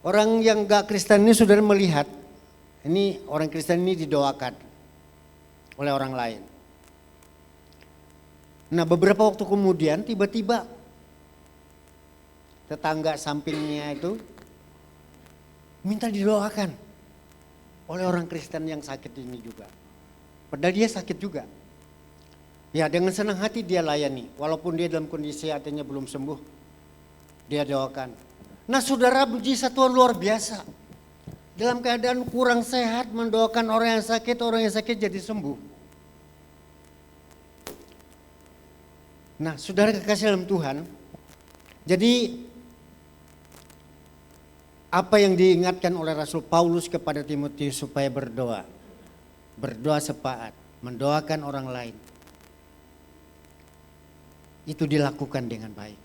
Orang yang gak Kristen ini saudara melihat, ini orang Kristen ini didoakan oleh orang lain. Nah beberapa waktu kemudian tiba-tiba tetangga sampingnya itu minta didoakan oleh orang Kristen yang sakit ini juga. Padahal dia sakit juga. Ya dengan senang hati dia layani, walaupun dia dalam kondisi hatinya belum sembuh, dia doakan. Nah saudara, mujizat Tuhan luar biasa. dalam keadaan kurang sehat mendoakan orang yang sakit jadi sembuh. Nah, saudara kekasih dalam Tuhan, jadi apa yang diingatkan oleh Rasul Paulus kepada Timotius supaya berdoa sepaat, mendoakan orang lain, itu dilakukan dengan baik.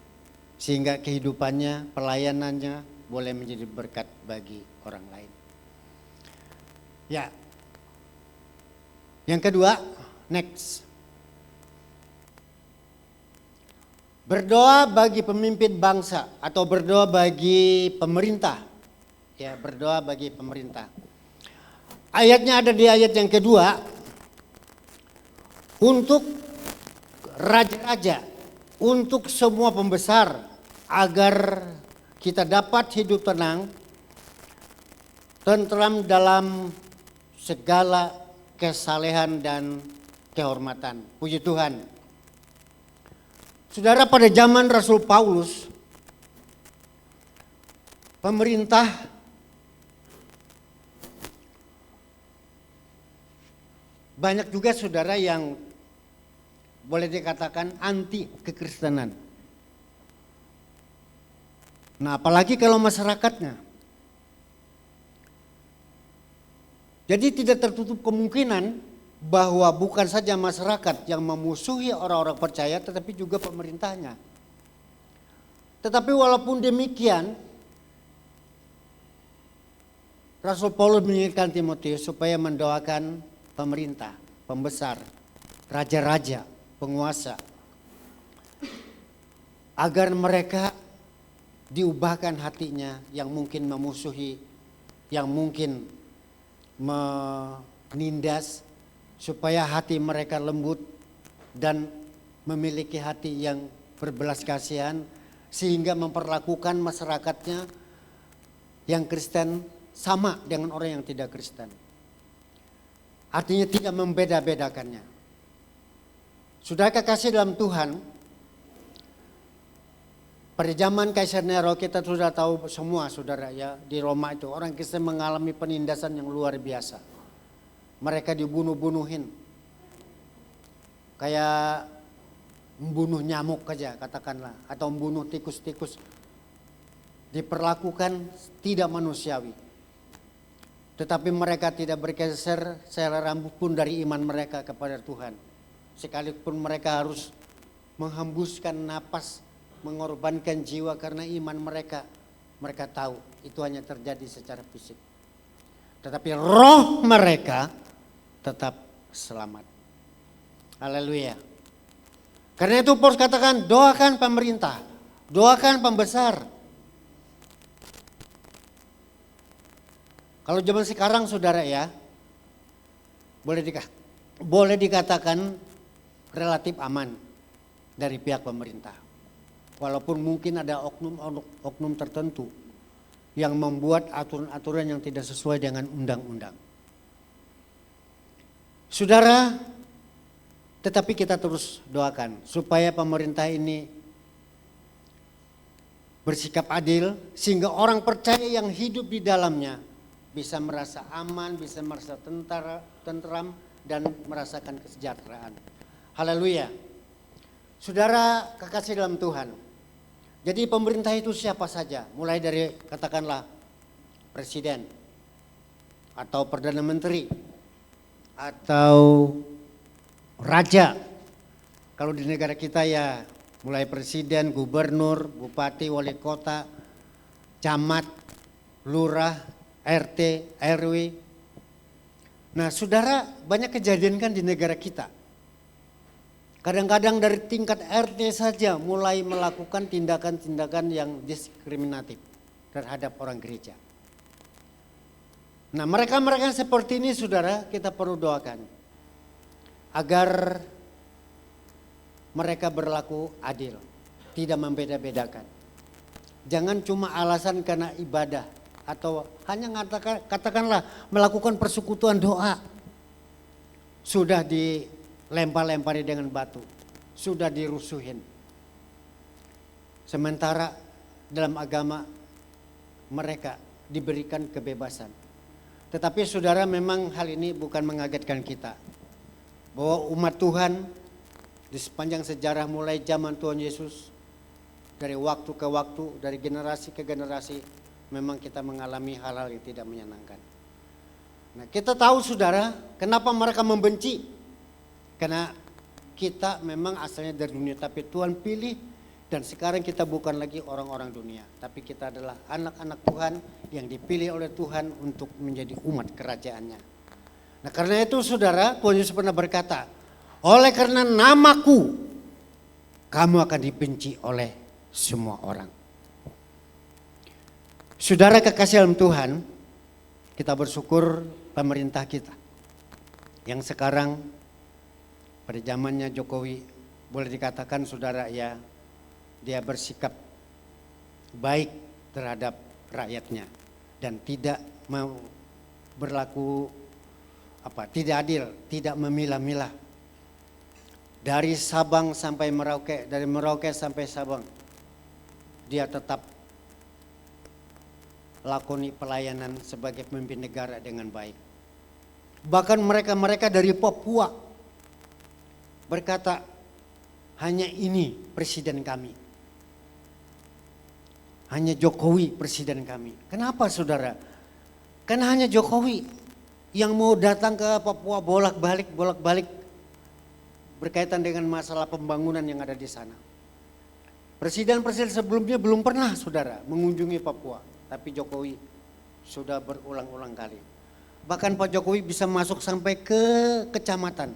Sehingga kehidupannya, pelayanannya boleh menjadi berkat bagi orang lain. Ya, yang kedua, next. Berdoa bagi pemimpin bangsa atau berdoa bagi pemerintah. Ya, berdoa bagi pemerintah. Ayatnya ada di ayat yang kedua. Untuk raja-raja, untuk semua pembesar, agar kita dapat hidup tenang, tentram dalam segala kesalehan dan kehormatan. Puji Tuhan. Saudara, pada zaman Rasul Paulus, pemerintah banyak juga saudara yang boleh dikatakan anti kekristenan. Nah, apalagi kalau masyarakatnya. Jadi tidak tertutup kemungkinan bahwa bukan saja masyarakat yang memusuhi orang-orang percaya, tetapi juga pemerintahnya. Tetapi walaupun demikian, Rasul Paulus mengingatkan Timotius supaya mendoakan pemerintah, pembesar, raja-raja, penguasa, agar mereka diubahkan hatinya yang mungkin memusuhi, yang mungkin menindas, supaya hati mereka lembut dan memiliki hati yang berbelas kasihan, sehingga memperlakukan masyarakatnya yang Kristen sama dengan orang yang tidak Kristen. Artinya tidak membeda-bedakannya. Saudara kekasih dalam Tuhan, pada zaman Kaisar Nero kita sudah tahu semua saudara ya, di Roma itu orang Kristen mengalami penindasan yang luar biasa. Mereka dibunuh-bunuhin. Kayak membunuh nyamuk aja katakanlah. Atau membunuh tikus-tikus. Diperlakukan tidak manusiawi. Tetapi mereka tidak bergeser selera rambut pun dari iman mereka kepada Tuhan. Sekalipun mereka harus menghembuskan napas, mengorbankan jiwa karena iman mereka. Mereka tahu itu hanya terjadi secara fisik. Tetapi roh mereka tetap selamat. Haleluya. Karena itu Paulus katakan doakan pemerintah, doakan pembesar. Kalau zaman sekarang saudara ya, boleh dikatakan relatif aman dari pihak pemerintah. Walaupun mungkin ada oknum tertentu yang membuat aturan-aturan yang tidak sesuai dengan undang-undang. Saudara, tetapi kita terus doakan supaya pemerintah ini bersikap adil sehingga orang percaya yang hidup di dalamnya bisa merasa aman, bisa merasa tentram dan merasakan kesejahteraan. Haleluya. Saudara kekasih dalam Tuhan. Jadi pemerintah itu siapa saja, mulai dari katakanlah presiden atau perdana menteri atau raja. Kalau di negara kita ya mulai presiden, gubernur, bupati, wali kota, camat, lurah, RT, RW. Nah saudara, banyak kejadian kan di negara kita. Kadang-kadang dari tingkat RT saja mulai melakukan tindakan-tindakan yang diskriminatif terhadap orang gereja. Nah mereka-mereka seperti ini saudara kita perlu doakan. Agar mereka berlaku adil. Tidak membeda-bedakan. Jangan cuma alasan karena ibadah. Atau hanya katakanlah melakukan persekutuan doa. Sudah dilempar-lempari dengan batu. Sudah dirusuhin. Sementara dalam agama mereka diberikan kebebasan. Tetapi saudara, memang hal ini bukan mengagetkan kita. Bahwa umat Tuhan di sepanjang sejarah mulai zaman Tuhan Yesus, dari waktu ke waktu, dari generasi ke generasi, memang kita mengalami hal-hal yang tidak menyenangkan. Nah, kita tahu saudara, kenapa mereka membenci? Karena kita memang asalnya dari dunia, tapi Tuhan pilih, dan sekarang kita bukan lagi orang-orang dunia, tapi kita adalah anak-anak Tuhan yang dipilih oleh Tuhan untuk menjadi umat kerajaannya. Nah, karena itu saudara, Tuhan Yesus pernah berkata, oleh karena namaku, kamu akan dibenci oleh semua orang. Saudara kekasih dalam Tuhan, kita bersyukur pemerintah kita yang sekarang pada zamannya Jokowi, boleh dikatakan saudara ya, dia bersikap baik terhadap rakyatnya dan tidak mau berlaku tidak adil, tidak memilah-milah. Dari Sabang sampai Merauke, dari Merauke sampai Sabang, dia tetap lakoni pelayanan sebagai pemimpin negara dengan baik. Bahkan mereka dari Papua berkata, hanya ini presiden kami. Hanya Jokowi presiden kami. Kenapa saudara? Karena hanya Jokowi yang mau datang ke Papua bolak-balik berkaitan dengan masalah pembangunan yang ada di sana. Presiden-presiden sebelumnya belum pernah saudara mengunjungi Papua, tapi Jokowi sudah berulang-ulang kali. Bahkan Pak Jokowi bisa masuk sampai ke kecamatan.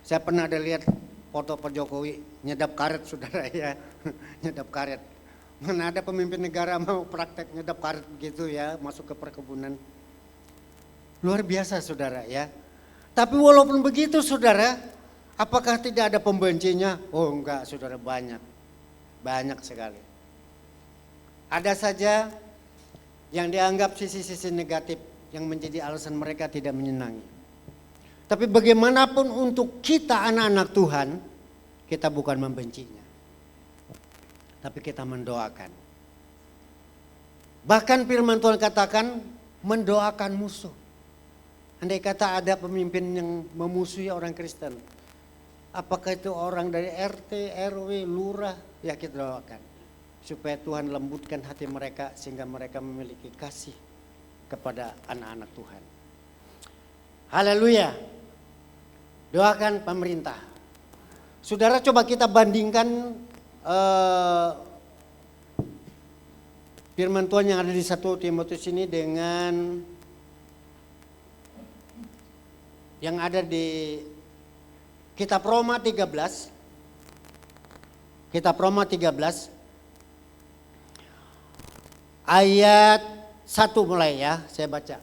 Saya pernah ada lihat foto Pak Jokowi nyedap karet saudara ya, nyedap karet. Mana ada pemimpin negara mau praktek nyedap karet begitu ya, masuk ke perkebunan. Luar biasa saudara ya. Tapi walaupun begitu saudara, apakah tidak ada pembencinya? Oh enggak saudara, banyak. Banyak sekali. Ada saja yang dianggap sisi-sisi negatif yang menjadi alasan mereka tidak menyenangi. Tapi bagaimanapun untuk kita anak-anak Tuhan, kita bukan membencinya. Tapi kita mendoakan. Bahkan firman Tuhan katakan mendoakan musuh. Andai kata ada pemimpin yang memusuhi orang Kristen, apakah itu orang dari RT, RW, lurah, ya kita doakan. Supaya Tuhan lembutkan hati mereka sehingga mereka memiliki kasih kepada anak-anak Tuhan. Haleluya. Doakan pemerintah. Saudara, coba kita bandingkan firman Tuhan yang ada di 1 Timotius ini dengan yang ada di Kitab Roma 13. Kitab Roma 13 ayat 1 mulai ya, saya baca.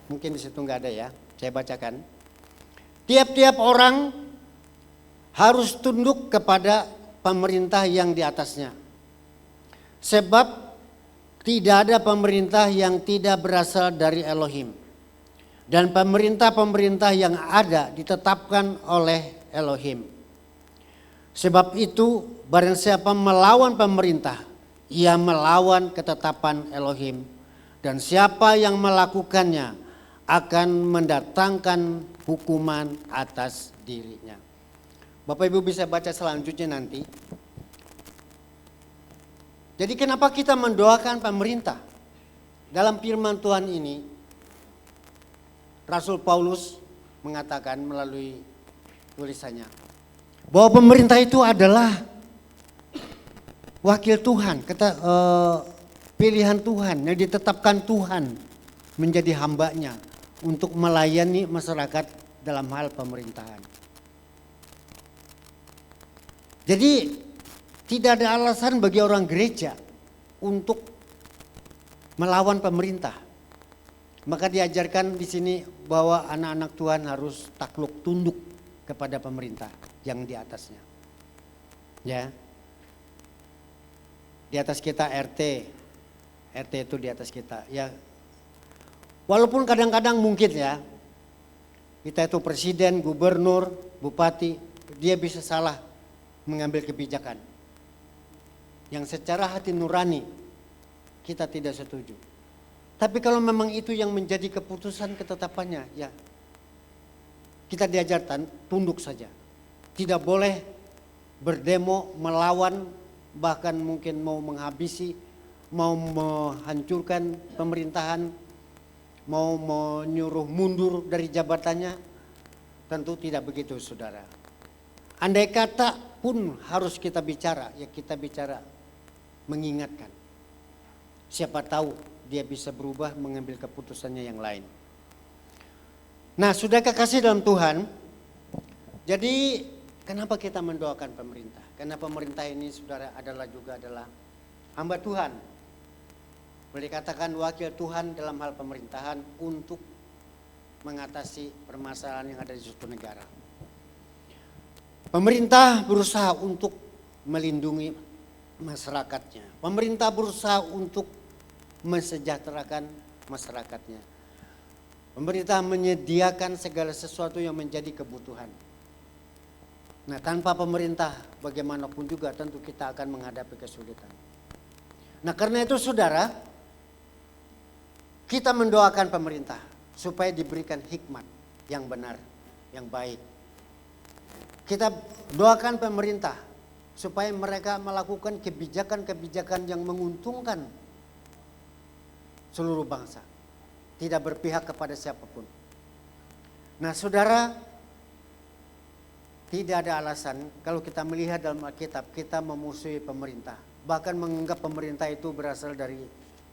Mungkin di situ enggak ada ya, saya bacakan. Tiap-tiap orang harus tunduk kepada pemerintah yang di atasnya. Sebab tidak ada pemerintah yang tidak berasal dari Elohim. Dan pemerintah-pemerintah yang ada ditetapkan oleh Elohim. Sebab itu barang siapa melawan pemerintah, ia melawan ketetapan Elohim. Dan siapa yang melakukannya akan mendatangkan hukuman atas dirinya. Bapak Ibu bisa baca selanjutnya nanti. Jadi kenapa kita mendoakan pemerintah? Dalam firman Tuhan ini, Rasul Paulus mengatakan melalui tulisannya, bahwa pemerintah itu adalah wakil Tuhan, pilihan Tuhan yang ditetapkan Tuhan menjadi hambanya untuk melayani masyarakat dalam hal pemerintahan. Jadi tidak ada alasan bagi orang gereja untuk melawan pemerintah. Maka diajarkan di sini bahwa anak-anak Tuhan harus takluk tunduk kepada pemerintah yang di atasnya. Ya. Di atas kita RT itu di atas kita. Ya. Walaupun kadang-kadang mungkin ya, kita itu presiden, gubernur, bupati, dia bisa salah mengambil kebijakan yang secara hati nurani kita tidak setuju. Tapi kalau memang itu yang menjadi keputusan ketetapannya, ya kita diajarkan tunduk saja. Tidak boleh berdemo, melawan, bahkan mungkin mau menghabisi, mau menghancurkan pemerintahan, mau menyuruh mundur dari jabatannya. Tentu tidak begitu, saudara. Andai kata pun harus kita bicara, ya kita bicara mengingatkan. Siapa tahu dia bisa berubah mengambil keputusannya yang lain. Nah, sudah kekasih dalam Tuhan, jadi kenapa kita mendoakan pemerintah? Karena pemerintah ini, saudara, juga adalah hamba Tuhan. Boleh dikatakan wakil Tuhan dalam hal pemerintahan untuk mengatasi permasalahan yang ada di suatu negara. Pemerintah berusaha untuk melindungi masyarakatnya. Pemerintah berusaha untuk mensejahterakan masyarakatnya. Pemerintah menyediakan segala sesuatu yang menjadi kebutuhan. Nah, tanpa pemerintah bagaimanapun juga tentu kita akan menghadapi kesulitan. Nah, karena itu saudara, kita mendoakan pemerintah supaya diberikan hikmat yang benar, yang baik. Kita doakan pemerintah supaya mereka melakukan kebijakan-kebijakan yang menguntungkan seluruh bangsa, tidak berpihak kepada siapapun. Nah, saudara, tidak ada alasan kalau kita melihat dalam Alkitab kita memusuhi pemerintah, bahkan menganggap pemerintah itu berasal dari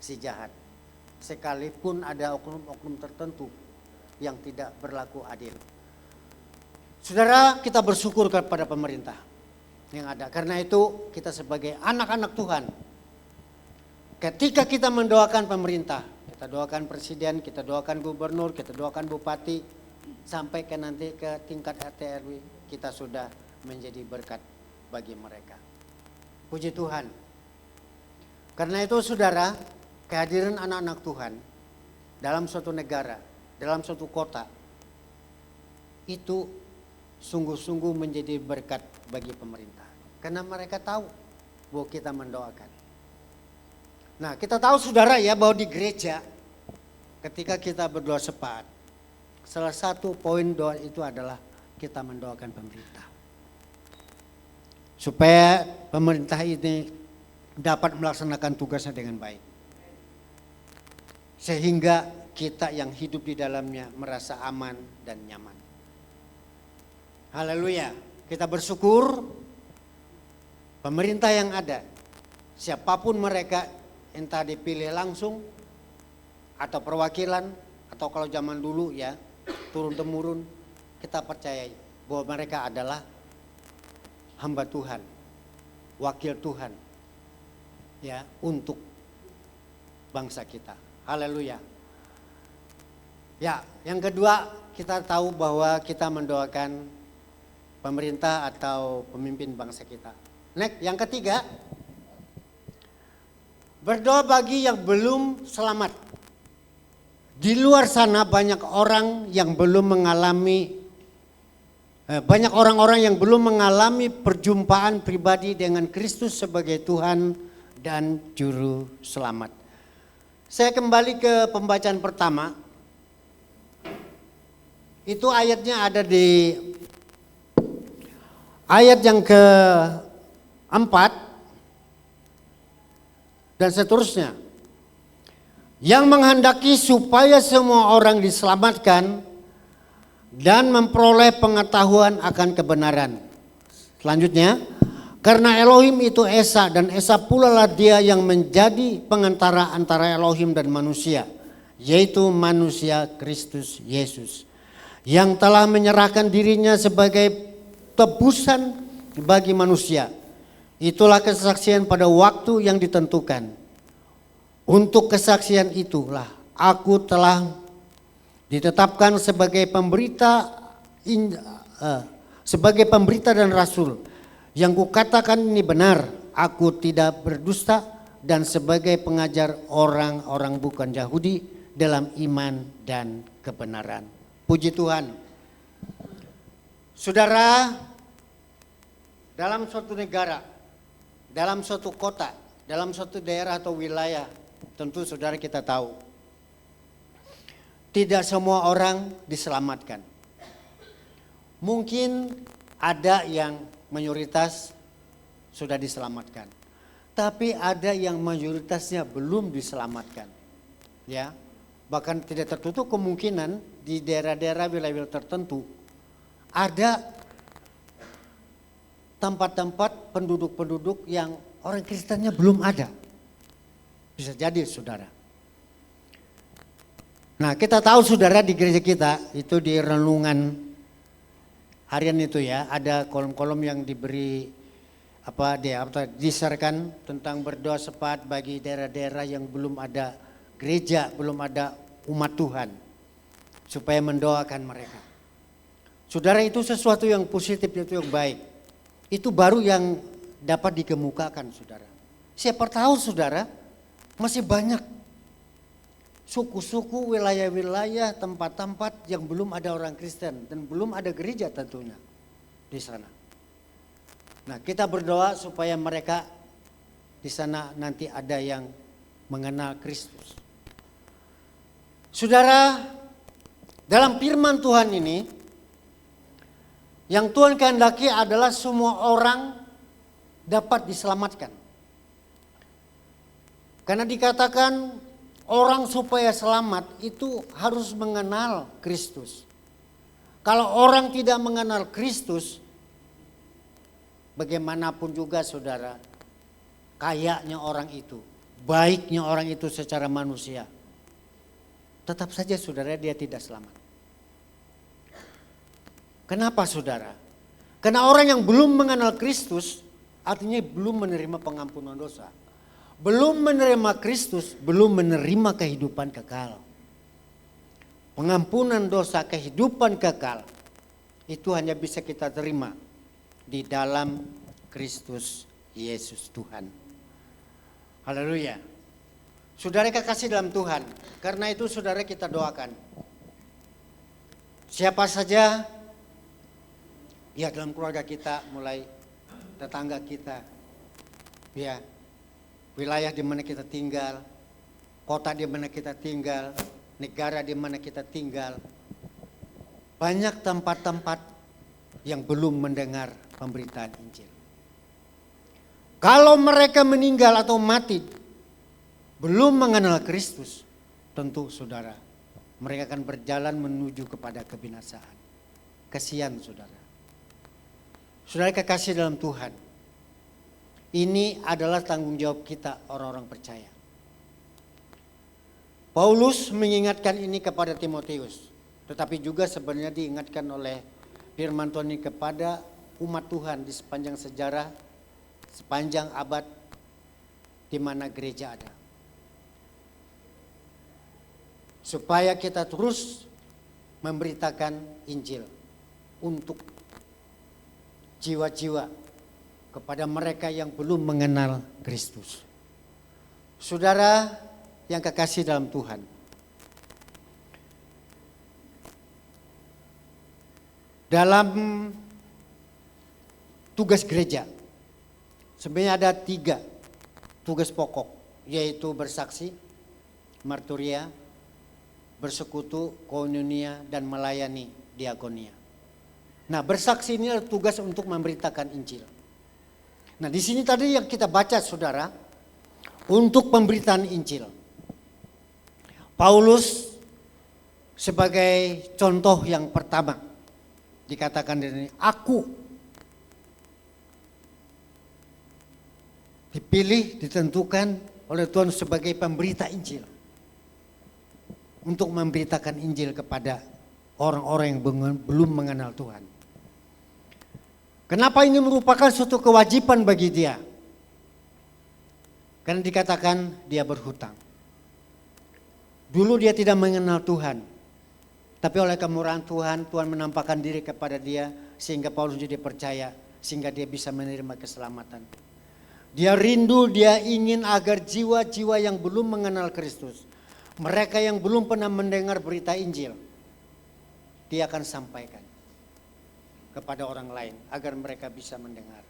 si jahat, sekalipun ada oknum-oknum tertentu yang tidak berlaku adil. Saudara, kita bersyukur kepada pemerintah yang ada. Karena itu kita sebagai anak-anak Tuhan, ketika kita mendoakan pemerintah, kita doakan presiden, kita doakan gubernur, kita doakan bupati, sampai ke nanti ke tingkat RT RW, kita sudah menjadi berkat bagi mereka. Puji Tuhan. Karena itu saudara, kehadiran anak-anak Tuhan dalam suatu negara, dalam suatu kota, itu sungguh-sungguh menjadi berkat bagi pemerintah. Karena mereka tahu bahwa kita mendoakan. Nah, kita tahu saudara ya bahwa di gereja ketika kita berdoa syafaat, salah satu poin doa itu adalah kita mendoakan pemerintah. Supaya pemerintah ini dapat melaksanakan tugasnya dengan baik. Sehingga kita yang hidup di dalamnya merasa aman dan nyaman. Haleluya. Kita bersyukur pemerintah yang ada, siapapun mereka, entah dipilih langsung atau perwakilan, atau kalau zaman dulu ya turun-temurun, kita percaya bahwa mereka adalah hamba Tuhan, wakil Tuhan ya untuk bangsa kita. Haleluya. Ya, yang kedua, kita tahu bahwa kita mendoakan pemerintah atau pemimpin bangsa kita. Next, yang ketiga, berdoa bagi yang belum selamat. Di luar sana banyak orang yang belum mengalami, banyak orang-orang yang belum mengalami perjumpaan pribadi dengan Kristus sebagai Tuhan dan Juru Selamat. Saya kembali ke pembacaan pertama. Itu ayatnya ada di ayat yang ke-4 dan seterusnya. Yang menghendaki supaya semua orang diselamatkan dan memperoleh pengetahuan akan kebenaran. Selanjutnya, karena Elohim itu Esa dan Esa pula lah dia yang menjadi pengantara antara Elohim dan manusia, yaitu manusia Kristus Yesus, yang telah menyerahkan dirinya sebagai tebusan bagi manusia. Itulah kesaksian pada waktu yang ditentukan. Untuk kesaksian itulah aku telah ditetapkan sebagai pemberita dan rasul. Yang kukatakan ini benar, aku tidak berdusta, dan sebagai pengajar orang-orang bukan Yahudi dalam iman dan kebenaran. Puji Tuhan. Saudara, dalam suatu negara, dalam suatu kota, dalam suatu daerah atau wilayah, tentu saudara kita tahu tidak semua orang diselamatkan. Mungkin ada yang mayoritas sudah diselamatkan, tapi ada yang mayoritasnya belum diselamatkan. Ya, bahkan tidak tertutup kemungkinan di daerah-daerah wilayah tertentu ada tempat-tempat penduduk-penduduk yang orang Kristennya belum ada. Bisa jadi, saudara. Nah, kita tahu, saudara, di gereja kita itu di renungan harian itu ya, ada kolom-kolom yang diberi diserkan tentang berdoa sepat bagi daerah-daerah yang belum ada gereja, belum ada umat Tuhan, supaya mendoakan mereka. Saudara, itu sesuatu yang positif, itu yang baik. Itu baru yang dapat dikemukakan, saudara. Siapa tahu, saudara, masih banyak suku-suku, wilayah-wilayah, tempat-tempat yang belum ada orang Kristen dan belum ada gereja tentunya di sana. Nah, kita berdoa supaya mereka di sana nanti ada yang mengenal Kristus. Saudara, dalam firman Tuhan ini, yang Tuhan kehendaki adalah semua orang dapat diselamatkan. Karena dikatakan orang supaya selamat itu harus mengenal Kristus. Kalau orang tidak mengenal Kristus, bagaimanapun juga, saudara, kayaknya orang itu, baiknya orang itu secara manusia, tetap saja, saudara, dia tidak selamat. Kenapa, saudara? Karena orang yang belum mengenal Kristus artinya belum menerima pengampunan dosa. Belum menerima Kristus, belum menerima kehidupan kekal. Pengampunan dosa, kehidupan kekal, itu hanya bisa kita terima di dalam Kristus Yesus Tuhan. Haleluya. Saudara kekasih dalam Tuhan, karena itu saudara kita doakan. Siapa saja ya dalam keluarga kita, mulai tetangga kita, ya wilayah di mana kita tinggal, kota di mana kita tinggal, negara di mana kita tinggal. Banyak tempat-tempat yang belum mendengar pemberitaan Injil. Kalau mereka meninggal atau mati belum mengenal Kristus, tentu, saudara, mereka akan berjalan menuju kepada kebinasaan. Kasihan, saudara. Saudara kekasih dalam Tuhan, ini adalah tanggung jawab kita orang-orang percaya. Paulus mengingatkan ini kepada Timotius, tetapi juga sebenarnya diingatkan oleh firman Tuhan ini kepada umat Tuhan di sepanjang sejarah, sepanjang abad di mana gereja ada. Supaya kita terus memberitakan Injil untuk jiwa-jiwa kepada mereka yang belum mengenal Kristus. Saudara yang kekasih dalam Tuhan, dalam tugas gereja sebenarnya ada 3 tugas pokok, yaitu bersaksi, marturia, bersekutu, koinonia, dan melayani, diakonia. Nah, bersaksi ini adalah tugas untuk memberitakan Injil. Nah, di sini tadi yang kita baca, saudara, untuk pemberitaan Injil. Paulus sebagai contoh yang pertama dikatakan ini, aku dipilih, ditentukan oleh Tuhan sebagai pemberita Injil. Untuk memberitakan Injil kepada orang-orang yang belum mengenal Tuhan. Kenapa ini merupakan suatu kewajiban bagi dia? Karena dikatakan dia berhutang. Dulu dia tidak mengenal Tuhan. Tapi oleh kemurahan Tuhan, Tuhan menampakkan diri kepada dia sehingga Paulus jadi percaya, sehingga dia bisa menerima keselamatan. Dia rindu, dia ingin agar jiwa-jiwa yang belum mengenal Kristus, mereka yang belum pernah mendengar berita Injil, dia akan sampaikan kepada orang lain agar mereka bisa mendengar.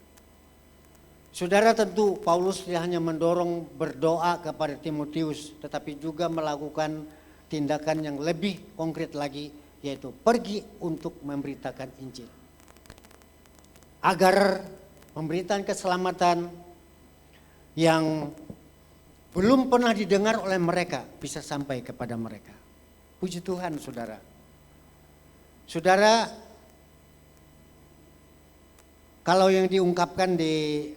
Saudara, tentu Paulus tidak hanya mendorong berdoa kepada Timotius, tetapi juga melakukan tindakan yang lebih konkret lagi, yaitu pergi untuk memberitakan Injil. Agar pemberitaan keselamatan yang belum pernah didengar oleh mereka bisa sampai kepada mereka. Puji Tuhan, saudara. Saudara, kalau yang diungkapkan di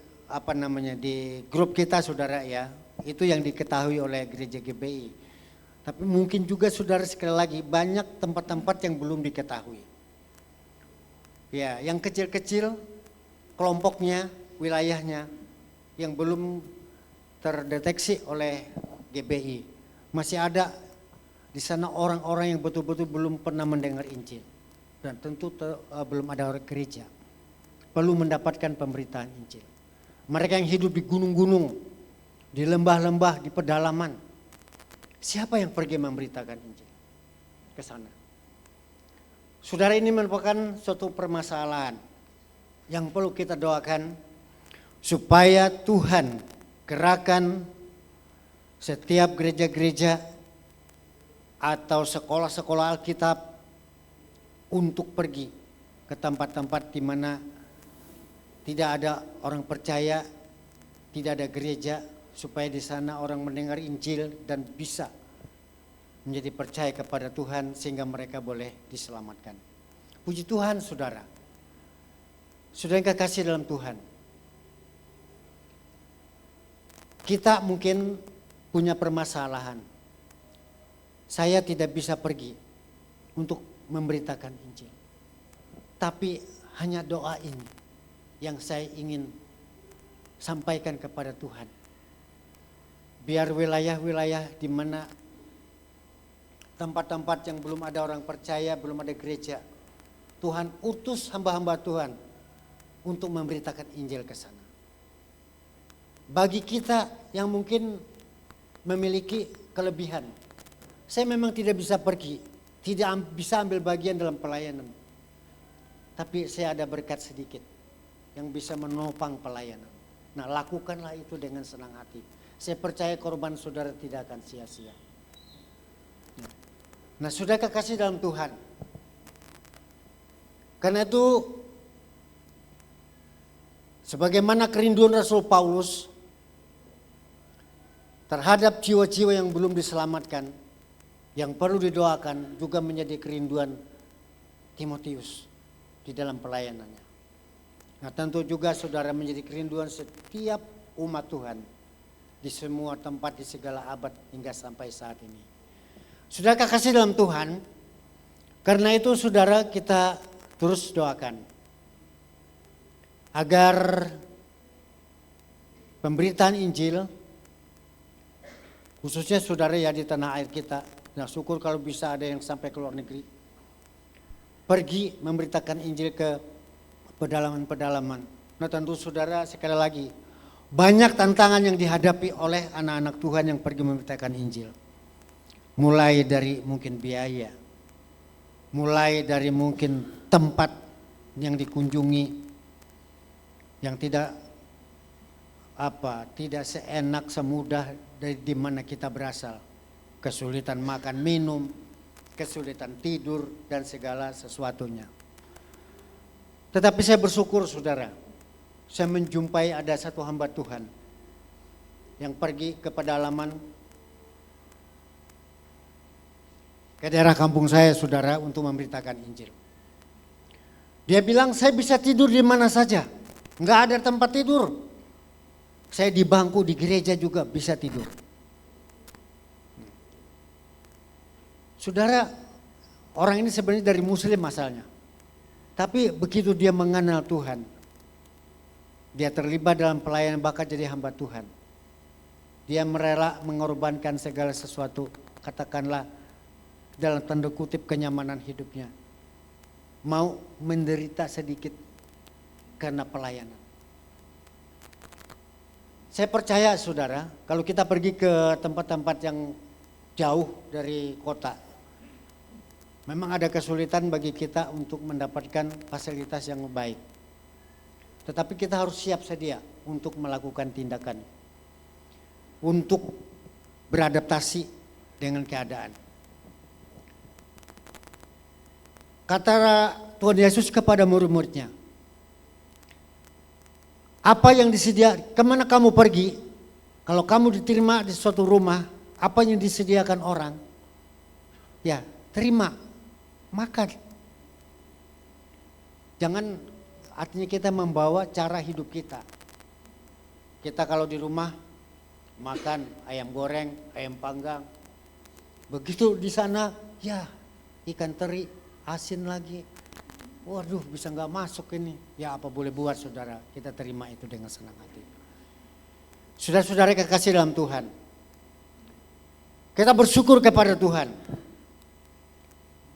di grup kita, saudara, ya, itu yang diketahui oleh gereja GBI. Tapi mungkin juga saudara, sekali lagi, banyak tempat-tempat yang belum diketahui. Ya, yang kecil-kecil kelompoknya, wilayahnya yang belum terdeteksi oleh GBI. Masih ada di sana orang-orang yang betul-betul belum pernah mendengar Injil. Dan tentu belum ada orang gereja. Perlu mendapatkan pemberitaan Injil. Mereka yang hidup di gunung-gunung, di lembah-lembah, di pedalaman. Siapa yang pergi memberitakan Injil ke sana? Saudara, ini merupakan suatu permasalahan yang perlu kita doakan supaya Tuhan gerakan setiap gereja-gereja atau sekolah-sekolah Alkitab untuk pergi ke tempat-tempat di mana tidak ada orang percaya, tidak ada gereja, supaya di sana orang mendengar Injil dan bisa menjadi percaya kepada Tuhan sehingga mereka boleh diselamatkan. Puji Tuhan, saudara. Saudara yang kekasih dalam Tuhan. Kita mungkin punya permasalahan. Saya tidak bisa pergi untuk memberitakan Injil. Tapi hanya doa ini yang saya ingin sampaikan kepada Tuhan. Biar wilayah-wilayah di mana tempat-tempat yang belum ada orang percaya, belum ada gereja, Tuhan utus hamba-hamba Tuhan untuk memberitakan Injil ke sana. Bagi kita yang mungkin memiliki kelebihan, saya memang tidak bisa pergi, tidak bisa ambil bagian dalam pelayanan. Tapi saya ada berkat sedikit yang bisa menopang pelayanan. Nah, lakukanlah itu dengan senang hati. Saya percaya korban saudara tidak akan sia-sia. Nah, saudara kekasih dalam Tuhan. Karena itu, sebagaimana kerinduan Rasul Paulus terhadap jiwa-jiwa yang belum diselamatkan, yang perlu didoakan juga menjadi kerinduan Timotius di dalam pelayanannya. Nah, tentu juga saudara menjadi kerinduan setiap umat Tuhan di semua tempat, di segala abad hingga sampai saat ini. Saudara kekasih dalam Tuhan, karena itu saudara kita terus doakan agar pemberitaan Injil, khususnya saudara ya di tanah air kita, nah syukur kalau bisa ada yang sampai ke luar negeri, pergi memberitakan Injil ke pedalaman-pedalaman. Nah, tentu saudara sekali lagi, banyak tantangan yang dihadapi oleh anak-anak Tuhan yang pergi memberitakan Injil. Mulai dari mungkin biaya, mulai dari mungkin tempat yang dikunjungi yang tidak seenak semudah dari di mana kita berasal. Kesulitan makan minum, kesulitan tidur dan segala sesuatunya. Tetapi saya bersyukur saudara, saya menjumpai ada satu hamba Tuhan yang pergi ke pedalaman, ke daerah kampung saya saudara untuk memberitakan Injil. Dia bilang saya bisa tidur di mana saja, nggak ada tempat tidur. Saya di bangku di gereja juga bisa tidur. Saudara, orang ini sebenarnya dari Muslim asalnya. Tapi begitu dia mengenal Tuhan, dia terlibat dalam pelayanan bahkan jadi hamba Tuhan. Dia merela mengorbankan segala sesuatu, katakanlah dalam tanda kutip kenyamanan hidupnya. Mau menderita sedikit karena pelayanan. Saya percaya saudara, kalau kita pergi ke tempat-tempat yang jauh dari kota, memang ada kesulitan bagi kita untuk mendapatkan fasilitas yang baik. Tetapi kita harus siap sedia untuk melakukan tindakan, untuk beradaptasi dengan keadaan. kata Tuhan Yesus kepada murid-muridnya, apa yang disediakan, kemana kamu pergi, kalau kamu diterima di suatu rumah, apa yang disediakan orang, ya terima, makan. Jangan, artinya kita membawa cara hidup kita. Kita kalau di rumah makan ayam goreng, ayam panggang, begitu di sana ya ikan teri, asin lagi. Waduh, bisa nggak masuk ini. Ya apa boleh buat saudara, kita terima itu dengan senang hati. Saudara-saudara kekasih dalam Tuhan, kita bersyukur kepada Tuhan.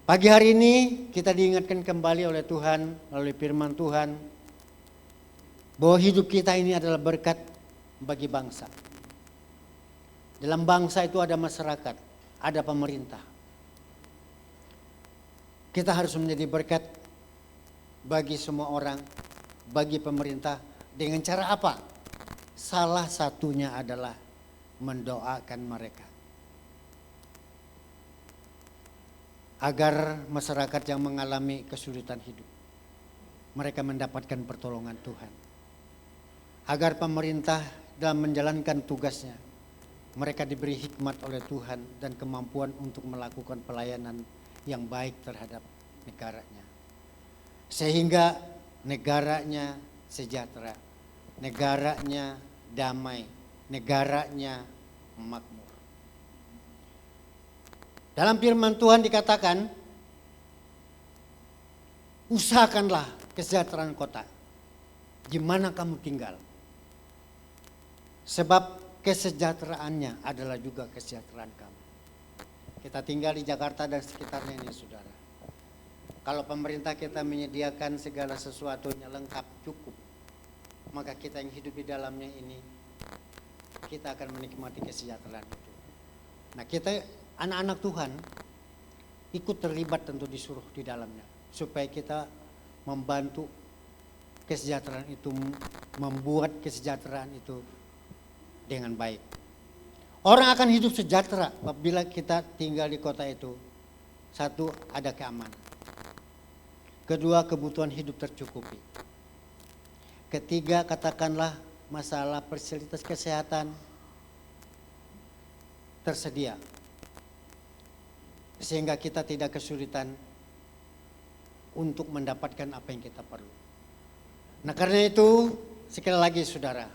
Pagi hari ini kita diingatkan kembali oleh Tuhan melalui firman Tuhan bahwa hidup kita ini adalah berkat bagi bangsa. Dalam bangsa itu ada masyarakat, ada pemerintah. Kita harus menjadi berkat bagi semua orang, bagi pemerintah. Dengan cara apa? Salah satunya adalah mendoakan mereka. Agar masyarakat yang mengalami kesulitan hidup, mereka mendapatkan pertolongan Tuhan. Agar pemerintah dalam menjalankan tugasnya, mereka diberi hikmat oleh Tuhan dan kemampuan untuk melakukan pelayanan yang baik terhadap negaranya. Sehingga negaranya sejahtera, negaranya damai, negaranya makmur. Dalam firman Tuhan dikatakan, usahakanlah kesejahteraan kota, di mana kamu tinggal. Sebab kesejahteraannya adalah juga kesejahteraan kamu. Kita tinggal di Jakarta dan sekitarnya ini saudara. Kalau pemerintah kita menyediakan segala sesuatunya lengkap, cukup, maka kita yang hidup di dalamnya ini, kita akan menikmati kesejahteraan itu. Nah kita anak-anak Tuhan ikut terlibat tentu disuruh di dalamnya. Supaya kita membantu kesejahteraan itu, membuat kesejahteraan itu dengan baik. Orang akan hidup sejahtera apabila kita tinggal di kota itu. Satu, ada keamanan. Kedua, kebutuhan hidup tercukupi. Ketiga, katakanlah masalah fasilitas kesehatan tersedia. Sehingga kita tidak kesulitan untuk mendapatkan apa yang kita perlu. Nah karena itu sekali lagi saudara,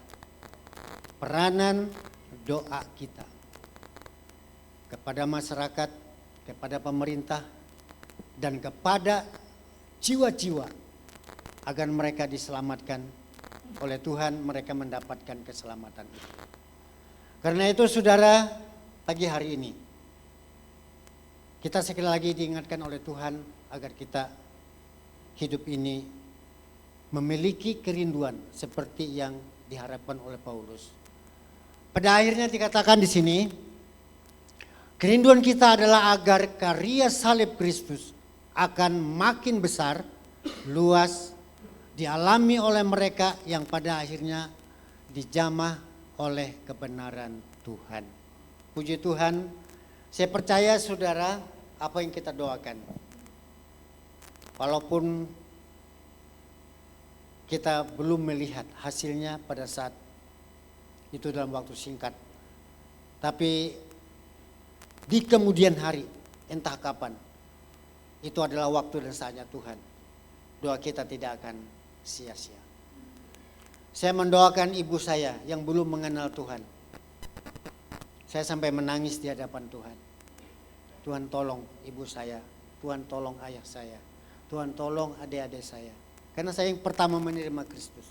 peranan doa kita kepada masyarakat, kepada pemerintah, dan kepada jiwa-jiwa agar mereka diselamatkan oleh Tuhan, mereka mendapatkan keselamatan itu. Karena itu saudara, pagi hari ini kita sekali lagi diingatkan oleh Tuhan agar kita hidup ini memiliki kerinduan seperti yang diharapkan oleh Paulus. Pada akhirnya dikatakan di sini, kerinduan kita adalah agar karya salib Kristus akan makin besar, luas, dialami oleh mereka yang pada akhirnya dijamah oleh kebenaran Tuhan. Puji Tuhan, saya percaya saudara apa yang kita doakan. Walaupun kita belum melihat hasilnya pada saat itu dalam waktu singkat. Tapi di kemudian hari, entah kapan, itu adalah waktu dan saatnya Tuhan. Doa kita tidak akan sia-sia. Saya mendoakan ibu saya yang belum mengenal Tuhan. Saya sampai menangis di hadapan Tuhan. Tuhan tolong ibu saya, Tuhan tolong ayah saya, Tuhan tolong adik-adik saya. Karena saya yang pertama menerima Kristus.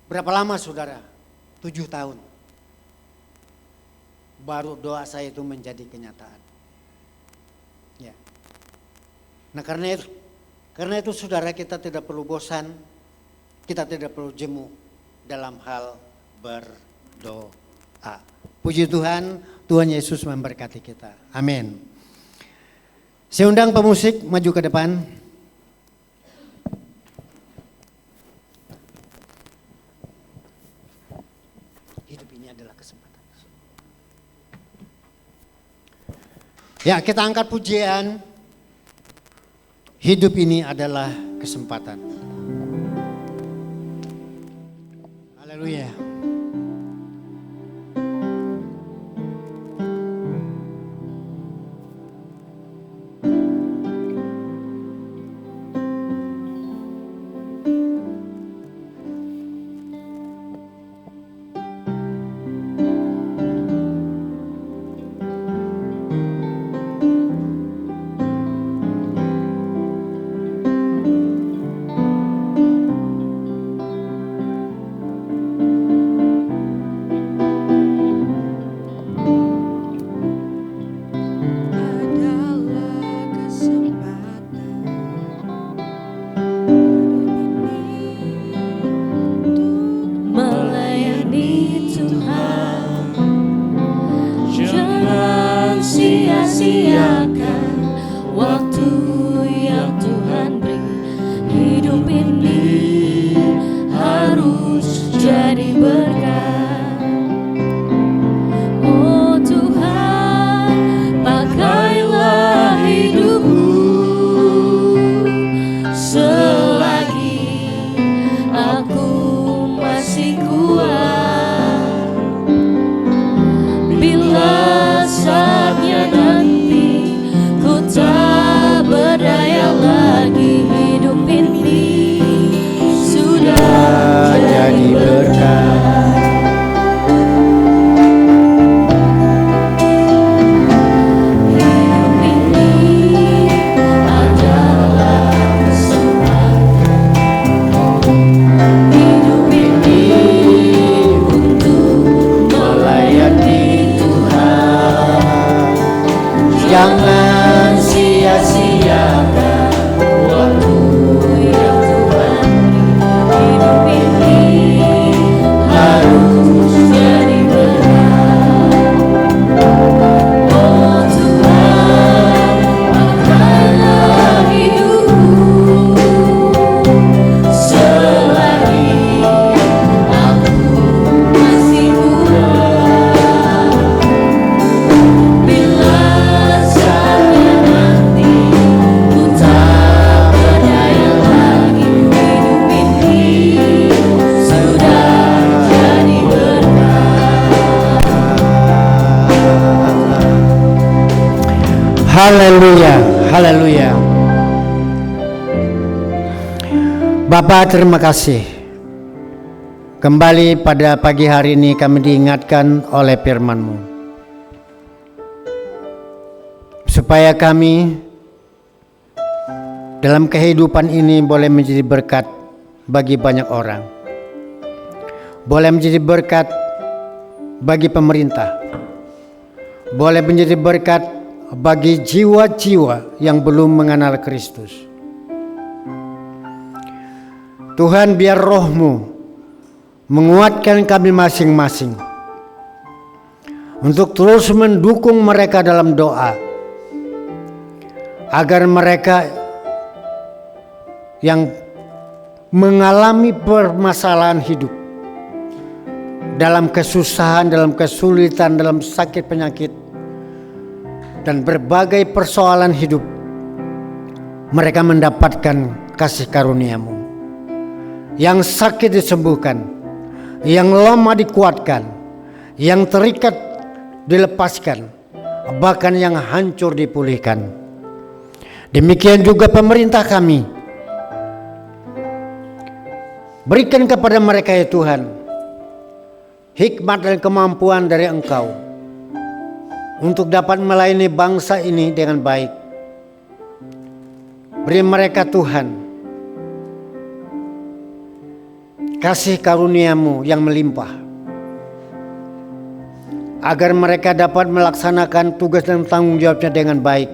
Berapa lama saudara? 7 tahun. Baru doa saya itu menjadi kenyataan. Ya. Nah karena itu saudara, kita tidak perlu bosan, kita tidak perlu jemu dalam hal berdoa. Puji Tuhan, Tuhan Yesus memberkati kita. Amin. Saya undang pemusik maju ke depan. Hidup ini adalah kesempatan. Ya, kita angkat pujian. Hidup ini adalah kesempatan. Haleluya. Haleluya, haleluya. Bapa, terima kasih. Kembali pada pagi hari ini kami diingatkan oleh firman-Mu, supaya kami dalam kehidupan ini boleh menjadi berkat bagi banyak orang, boleh menjadi berkat bagi pemerintah, boleh menjadi berkat bagi jiwa-jiwa yang belum mengenal Kristus. Tuhan, biar Roh-Mu menguatkan kami masing-masing untuk terus mendukung mereka dalam doa, agar mereka yang mengalami permasalahan hidup, dalam kesusahan, dalam kesulitan, dalam sakit penyakit, dan berbagai persoalan hidup, mereka mendapatkan kasih karunia-Mu. Yang sakit disembuhkan, yang lemah dikuatkan, yang terikat dilepaskan, bahkan yang hancur dipulihkan. Demikian juga pemerintah kami. Berikan kepada mereka ya Tuhan, hikmat dan kemampuan dari Engkau untuk dapat melayani bangsa ini dengan baik. Beri mereka Tuhan kasih karunia-Mu yang melimpah, agar mereka dapat melaksanakan tugas dan tanggung jawabnya dengan baik,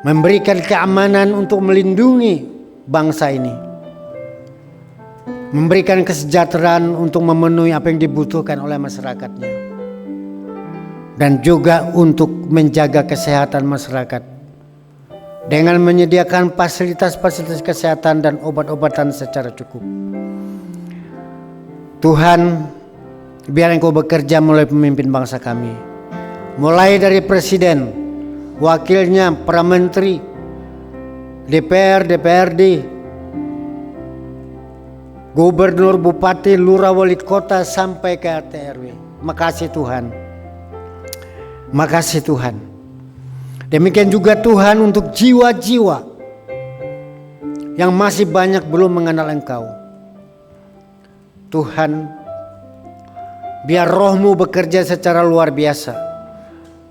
memberikan keamanan untuk melindungi bangsa ini, memberikan kesejahteraan untuk memenuhi apa yang dibutuhkan oleh masyarakatnya, dan juga untuk menjaga kesehatan masyarakat dengan menyediakan fasilitas-fasilitas kesehatan dan obat-obatan secara cukup. Tuhan, biar Engkau bekerja melalui pemimpin bangsa kami, mulai dari presiden, wakilnya, para menteri, DPR, DPRD, gubernur, bupati, lurah, wali kota sampai ke RT RW. Makasih Tuhan. Makasih Tuhan. Demikian juga Tuhan untuk jiwa-jiwa yang masih banyak belum mengenal Engkau. Tuhan, biar roh-Mu bekerja secara luar biasa,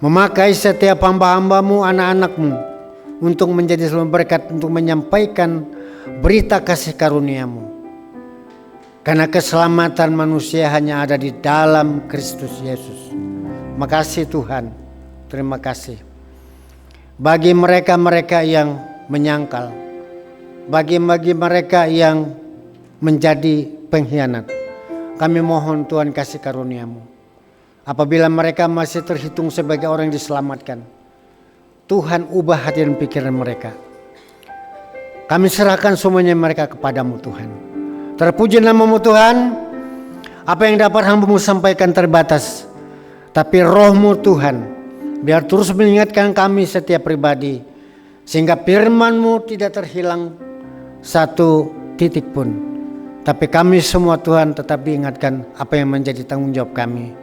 memakai setiap hamba-hamba-Mu, anak-anak-Mu, untuk menjadi sumber berkat, untuk menyampaikan berita kasih karunia-Mu. Karena keselamatan manusia hanya ada di dalam Kristus Yesus. Makasih Tuhan, terima kasih. Bagi mereka-mereka yang menyangkal, bagi mereka yang menjadi pengkhianat, kami mohon Tuhan kasih karunia-Mu. Apabila mereka masih terhitung sebagai orang yang diselamatkan, Tuhan ubah hati dan pikiran mereka. Kami serahkan semuanya mereka kepadamu Tuhan. Terpuji nama-Mu Tuhan. Apa yang dapat hamba-Mu sampaikan terbatas, tapi roh-Mu Tuhan biar terus mengingatkan kami setiap pribadi, sehingga firman-Mu tidak terhilang satu titik pun. Tapi kami semua Tuhan tetap diingatkan apa yang menjadi tanggung jawab kami,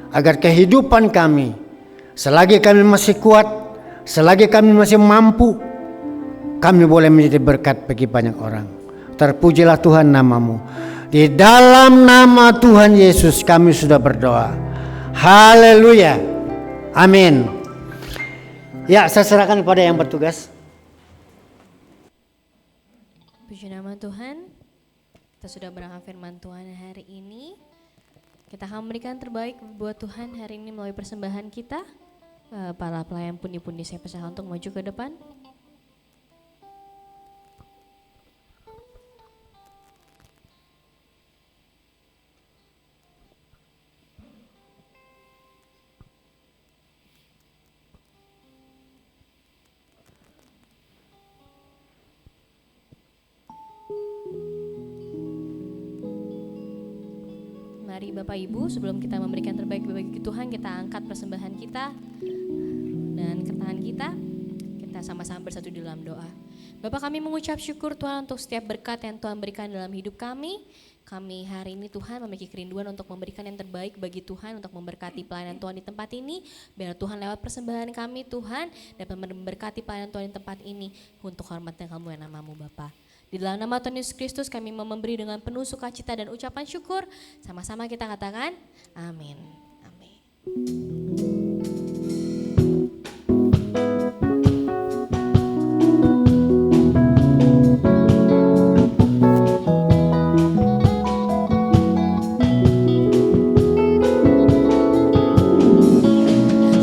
agar kehidupan kami, selagi kami masih kuat, selagi kami masih mampu, kami boleh menjadi berkat bagi banyak orang. Terpujilah Tuhan nama-Mu. Di dalam nama Tuhan Yesus kami sudah berdoa. Haleluya. Amin. Ya, saya serahkan kepada yang bertugas. Puji nama Tuhan. Kita sudah berangkat firman Tuhan hari ini. Kita akan memberikan terbaik buat Tuhan hari ini melalui persembahan kita. Para pelayan pundi-pundi saya persilakan untuk maju ke depan. Mari Bapak Ibu, sebelum kita memberikan terbaik bagi Tuhan, kita angkat persembahan kita dan kertahan kita. Kita sama-sama bersatu di dalam doa. Bapak, kami mengucap syukur Tuhan untuk setiap berkat yang Tuhan berikan dalam hidup kami. Kami hari ini Tuhan memiliki kerinduan untuk memberikan yang terbaik bagi Tuhan, untuk memberkati pelayanan Tuhan di tempat ini. Biar Tuhan lewat persembahan kami Tuhan dapat memberkati pelayanan Tuhan di tempat ini untuk hormat dan kemuliaan nama-Mu Bapa. Di dalam nama Tuhan Yesus Kristus kami memberi dengan penuh sukacita dan ucapan syukur. Sama-sama kita katakan amin. Amin.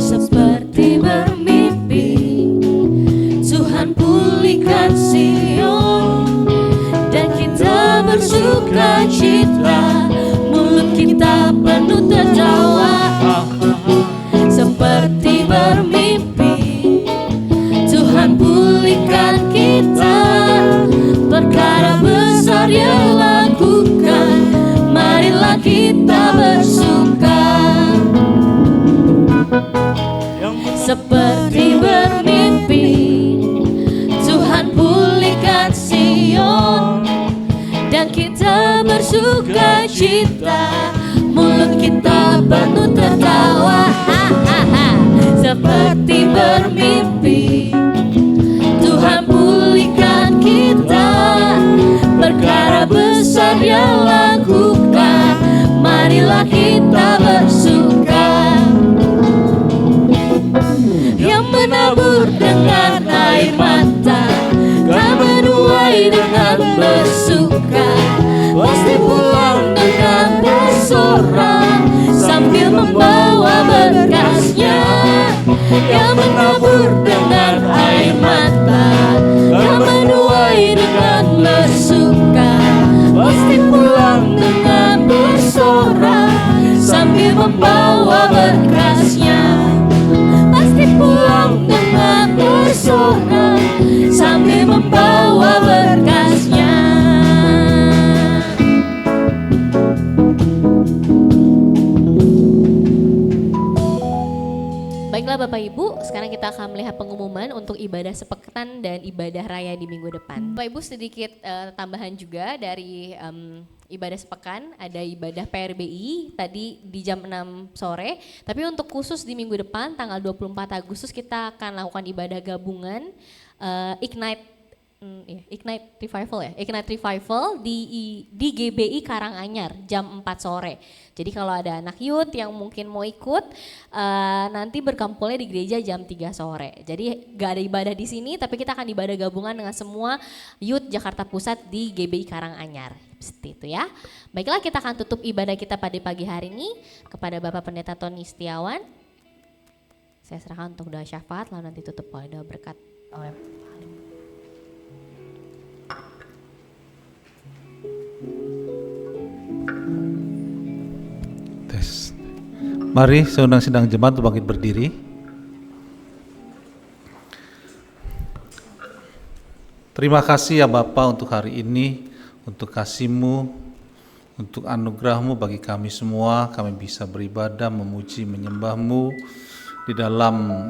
Seperti bermimpi, Tuhan pulihkan Sion. Bersuka cita, mulut kita penuh tertawa. Seperti bermimpi, Tuhan pulihkan kita. Perkara besar yang lakukan, marilah kita bersuka. Seperti bermimpi, Tuhan pulihkan Sion. Dan kita bersuka cita, mulut kita penuh tertawa. Seperti bermimpi, Tuhan pulihkan kita. Perkara besar yang lakukan, marilah kita bersuka. Yang menabur dengan air mata, kan menuai dengan bersuka. Pasti pulang dengan bersorak, sambil membawa berkasnya. Yang menabur dengan air mata, kan menuai dengan bersuka. Pasti pulang dengan bersorak, sambil membawa berkasnya. Pasti pulang dengan bersorak, sambil membawa berkasnya. Baiklah Bapak Ibu, sekarang kita akan melihat pengumuman untuk ibadah sepekan dan ibadah raya di minggu depan. Bapak Ibu, sedikit tambahan juga dari ibadah sepekan, ada ibadah PRBI tadi di jam 6 sore. Tapi untuk khusus di minggu depan tanggal 24 Agustus kita akan lakukan ibadah gabungan Ignite Revival ya, Ignite Revival di GBI Karanganyar jam 4 sore. Jadi kalau ada anak youth yang mungkin mau ikut, nanti berkumpulnya di gereja jam 3 sore. Jadi gak ada ibadah di sini, tapi kita akan ibadah gabungan dengan semua youth Jakarta Pusat di GBI Karanganyar. Seperti itu ya. Baiklah, kita akan tutup ibadah kita pada pagi hari ini kepada Bapak Pendeta Tony Setiawan. Saya serahkan untuk doa syafaat, lalu nanti tutup oleh doa berkat oleh tes. Mari seundang sidang jemaat untuk bangkit berdiri. Terima kasih ya Bapa untuk hari ini, untuk kasih-Mu, untuk anugerah-Mu bagi kami semua. Kami bisa beribadah, memuji, menyembah-Mu. Di dalam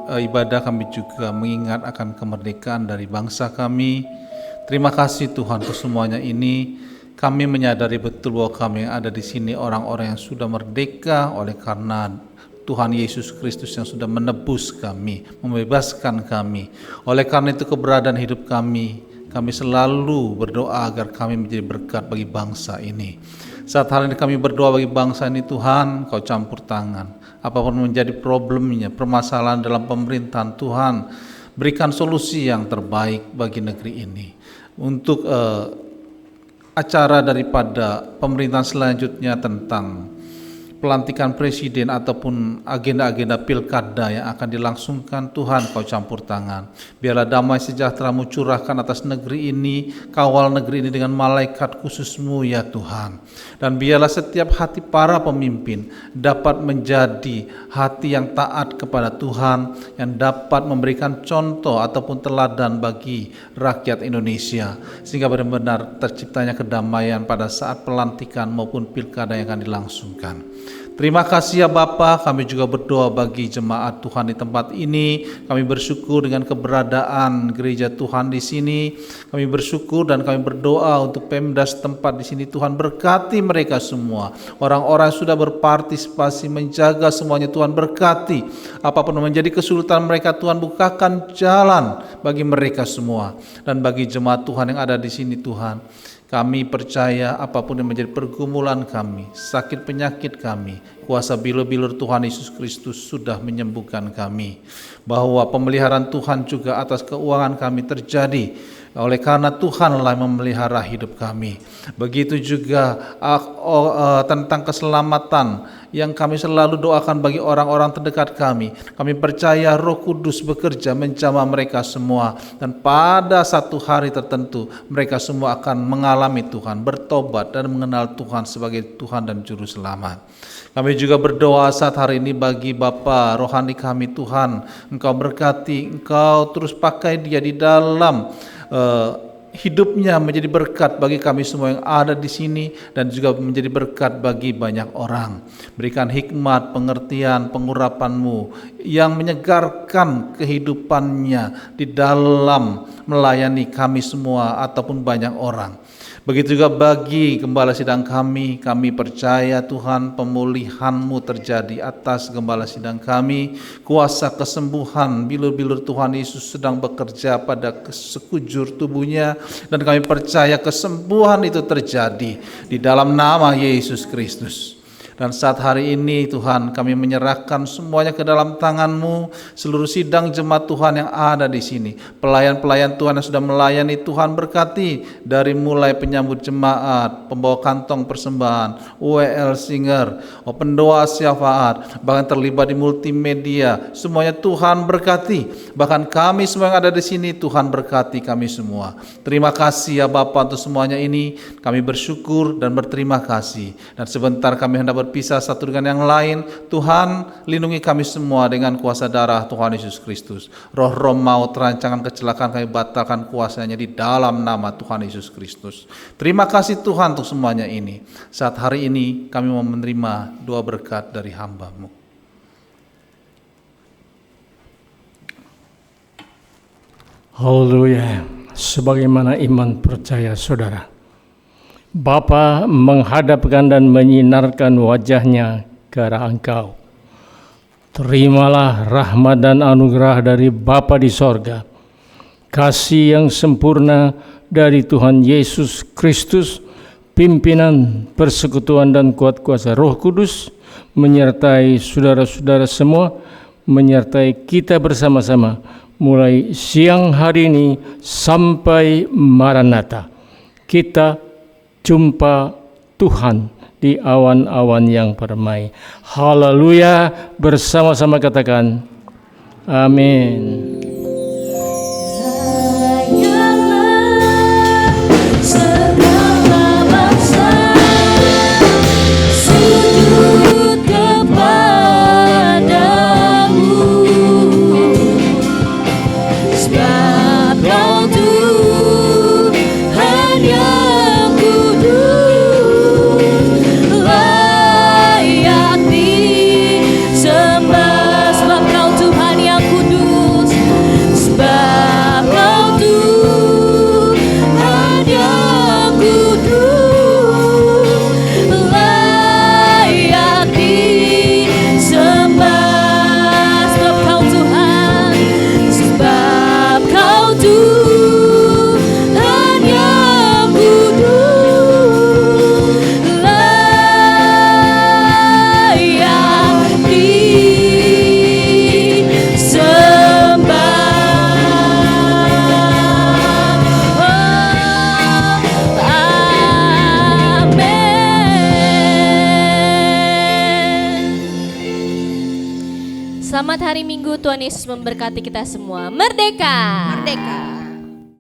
ibadah kami juga mengingat akan kemerdekaan dari bangsa kami. Terima kasih Tuhan untuk semuanya ini. Kami menyadari betul bahwa kami yang ada di sini orang-orang yang sudah merdeka oleh karena Tuhan Yesus Kristus yang sudah menebus kami, membebaskan kami. Oleh karena itu keberadaan hidup kami selalu berdoa agar kami menjadi berkat bagi bangsa ini. Saat hari ini kami berdoa bagi bangsa ini, Tuhan, Kau campur tangan. Apapun menjadi problemnya, permasalahan dalam pemerintahan, Tuhan, berikan solusi yang terbaik bagi negeri ini. Untuk acara daripada pemerintahan selanjutnya tentang pelantikan presiden ataupun agenda-agenda pilkada yang akan dilangsungkan, Tuhan Kau campur tangan. Biarlah damai sejahtera-Mu curahkan atas negeri ini, kawal negeri ini dengan malaikat khusus-Mu ya Tuhan. Dan biarlah setiap hati para pemimpin dapat menjadi hati yang taat kepada Tuhan, yang dapat memberikan contoh ataupun teladan bagi rakyat Indonesia, sehingga benar-benar terciptanya kedamaian pada saat pelantikan maupun pilkada yang akan dilangsungkan. Terima kasih ya Bapa, kami juga berdoa bagi jemaat Tuhan di tempat ini. Kami bersyukur dengan keberadaan gereja Tuhan di sini. Kami bersyukur dan kami berdoa untuk Pemda setempat di sini. Tuhan berkati mereka semua. Orang-orang yang sudah berpartisipasi menjaga semuanya, Tuhan berkati. Apapun menjadi kesulitan mereka, Tuhan bukakan jalan bagi mereka semua. Dan bagi jemaat Tuhan yang ada di sini, Tuhan, kami percaya apapun yang menjadi pergumulan kami, sakit penyakit kami, kuasa bilur-bilur Tuhan Yesus Kristus sudah menyembuhkan kami. Bahwa pemeliharaan Tuhan juga atas keuangan kami terjadi, oleh karena Tuhanlah yang memelihara hidup kami. Begitu juga tentang keselamatan yang kami selalu doakan bagi orang-orang terdekat kami. Kami percaya Roh Kudus bekerja menjamah mereka semua, dan pada satu hari tertentu mereka semua akan mengalami Tuhan, bertobat dan mengenal Tuhan sebagai Tuhan dan Juru Selamat. Kami juga berdoa saat hari ini bagi Bapa rohani kami, Tuhan, Engkau berkati, Engkau terus pakai dia di dalam hidupnya menjadi berkat bagi kami semua yang ada di sini, dan juga menjadi berkat bagi banyak orang. Berikan hikmat, pengertian, pengurapan-Mu yang menyegarkan kehidupannya di dalam melayani kami semua ataupun banyak orang. Begitu juga bagi gembala sidang kami percaya Tuhan pemulihan-Mu terjadi atas gembala sidang kami. Kuasa kesembuhan bilur-bilur Tuhan Yesus sedang bekerja pada sekujur tubuhnya, dan kami percaya kesembuhan itu terjadi di dalam nama Yesus Kristus. Dan saat hari ini Tuhan, kami menyerahkan semuanya ke dalam tangan-Mu, seluruh sidang jemaat Tuhan yang ada di sini, pelayan-pelayan Tuhan yang sudah melayani, Tuhan berkati dari mulai penyambut jemaat, pembawa kantong persembahan, UWL singer, pendoa syafaat, bahkan terlibat di multimedia, semuanya Tuhan berkati. Bahkan kami semua yang ada di sini, Tuhan berkati kami semua. Terima kasih ya Bapa untuk semuanya ini, kami bersyukur dan berterima kasih. Dan sebentar kami hendak berpisah satu dengan yang lain. Tuhan, lindungi kami semua dengan kuasa darah Tuhan Yesus Kristus. Roh-roh maut, rancangan kecelakaan kami batalkan kuasanya di dalam nama Tuhan Yesus Kristus. Terima kasih Tuhan untuk semuanya ini. Saat hari ini kami mau menerima doa berkat dari hamba-Mu. Haleluya. Sebagaimana iman percaya saudara, Bapa menghadapkan dan menyinarkan wajahnya ke arah engkau. Terimalah rahmat dan anugerah dari Bapa di sorga, kasih yang sempurna dari Tuhan Yesus Kristus, pimpinan, persekutuan dan kuat kuasa Roh Kudus, menyertai saudara-saudara semua, menyertai kita bersama-sama, mulai siang hari ini sampai Maranatha. Kita jumpa Tuhan di awan-awan yang permai. Haleluya, bersama-sama katakan amin. Selamat hari Minggu, Tuhan Yesus memberkati kita semua. Merdeka! Merdeka.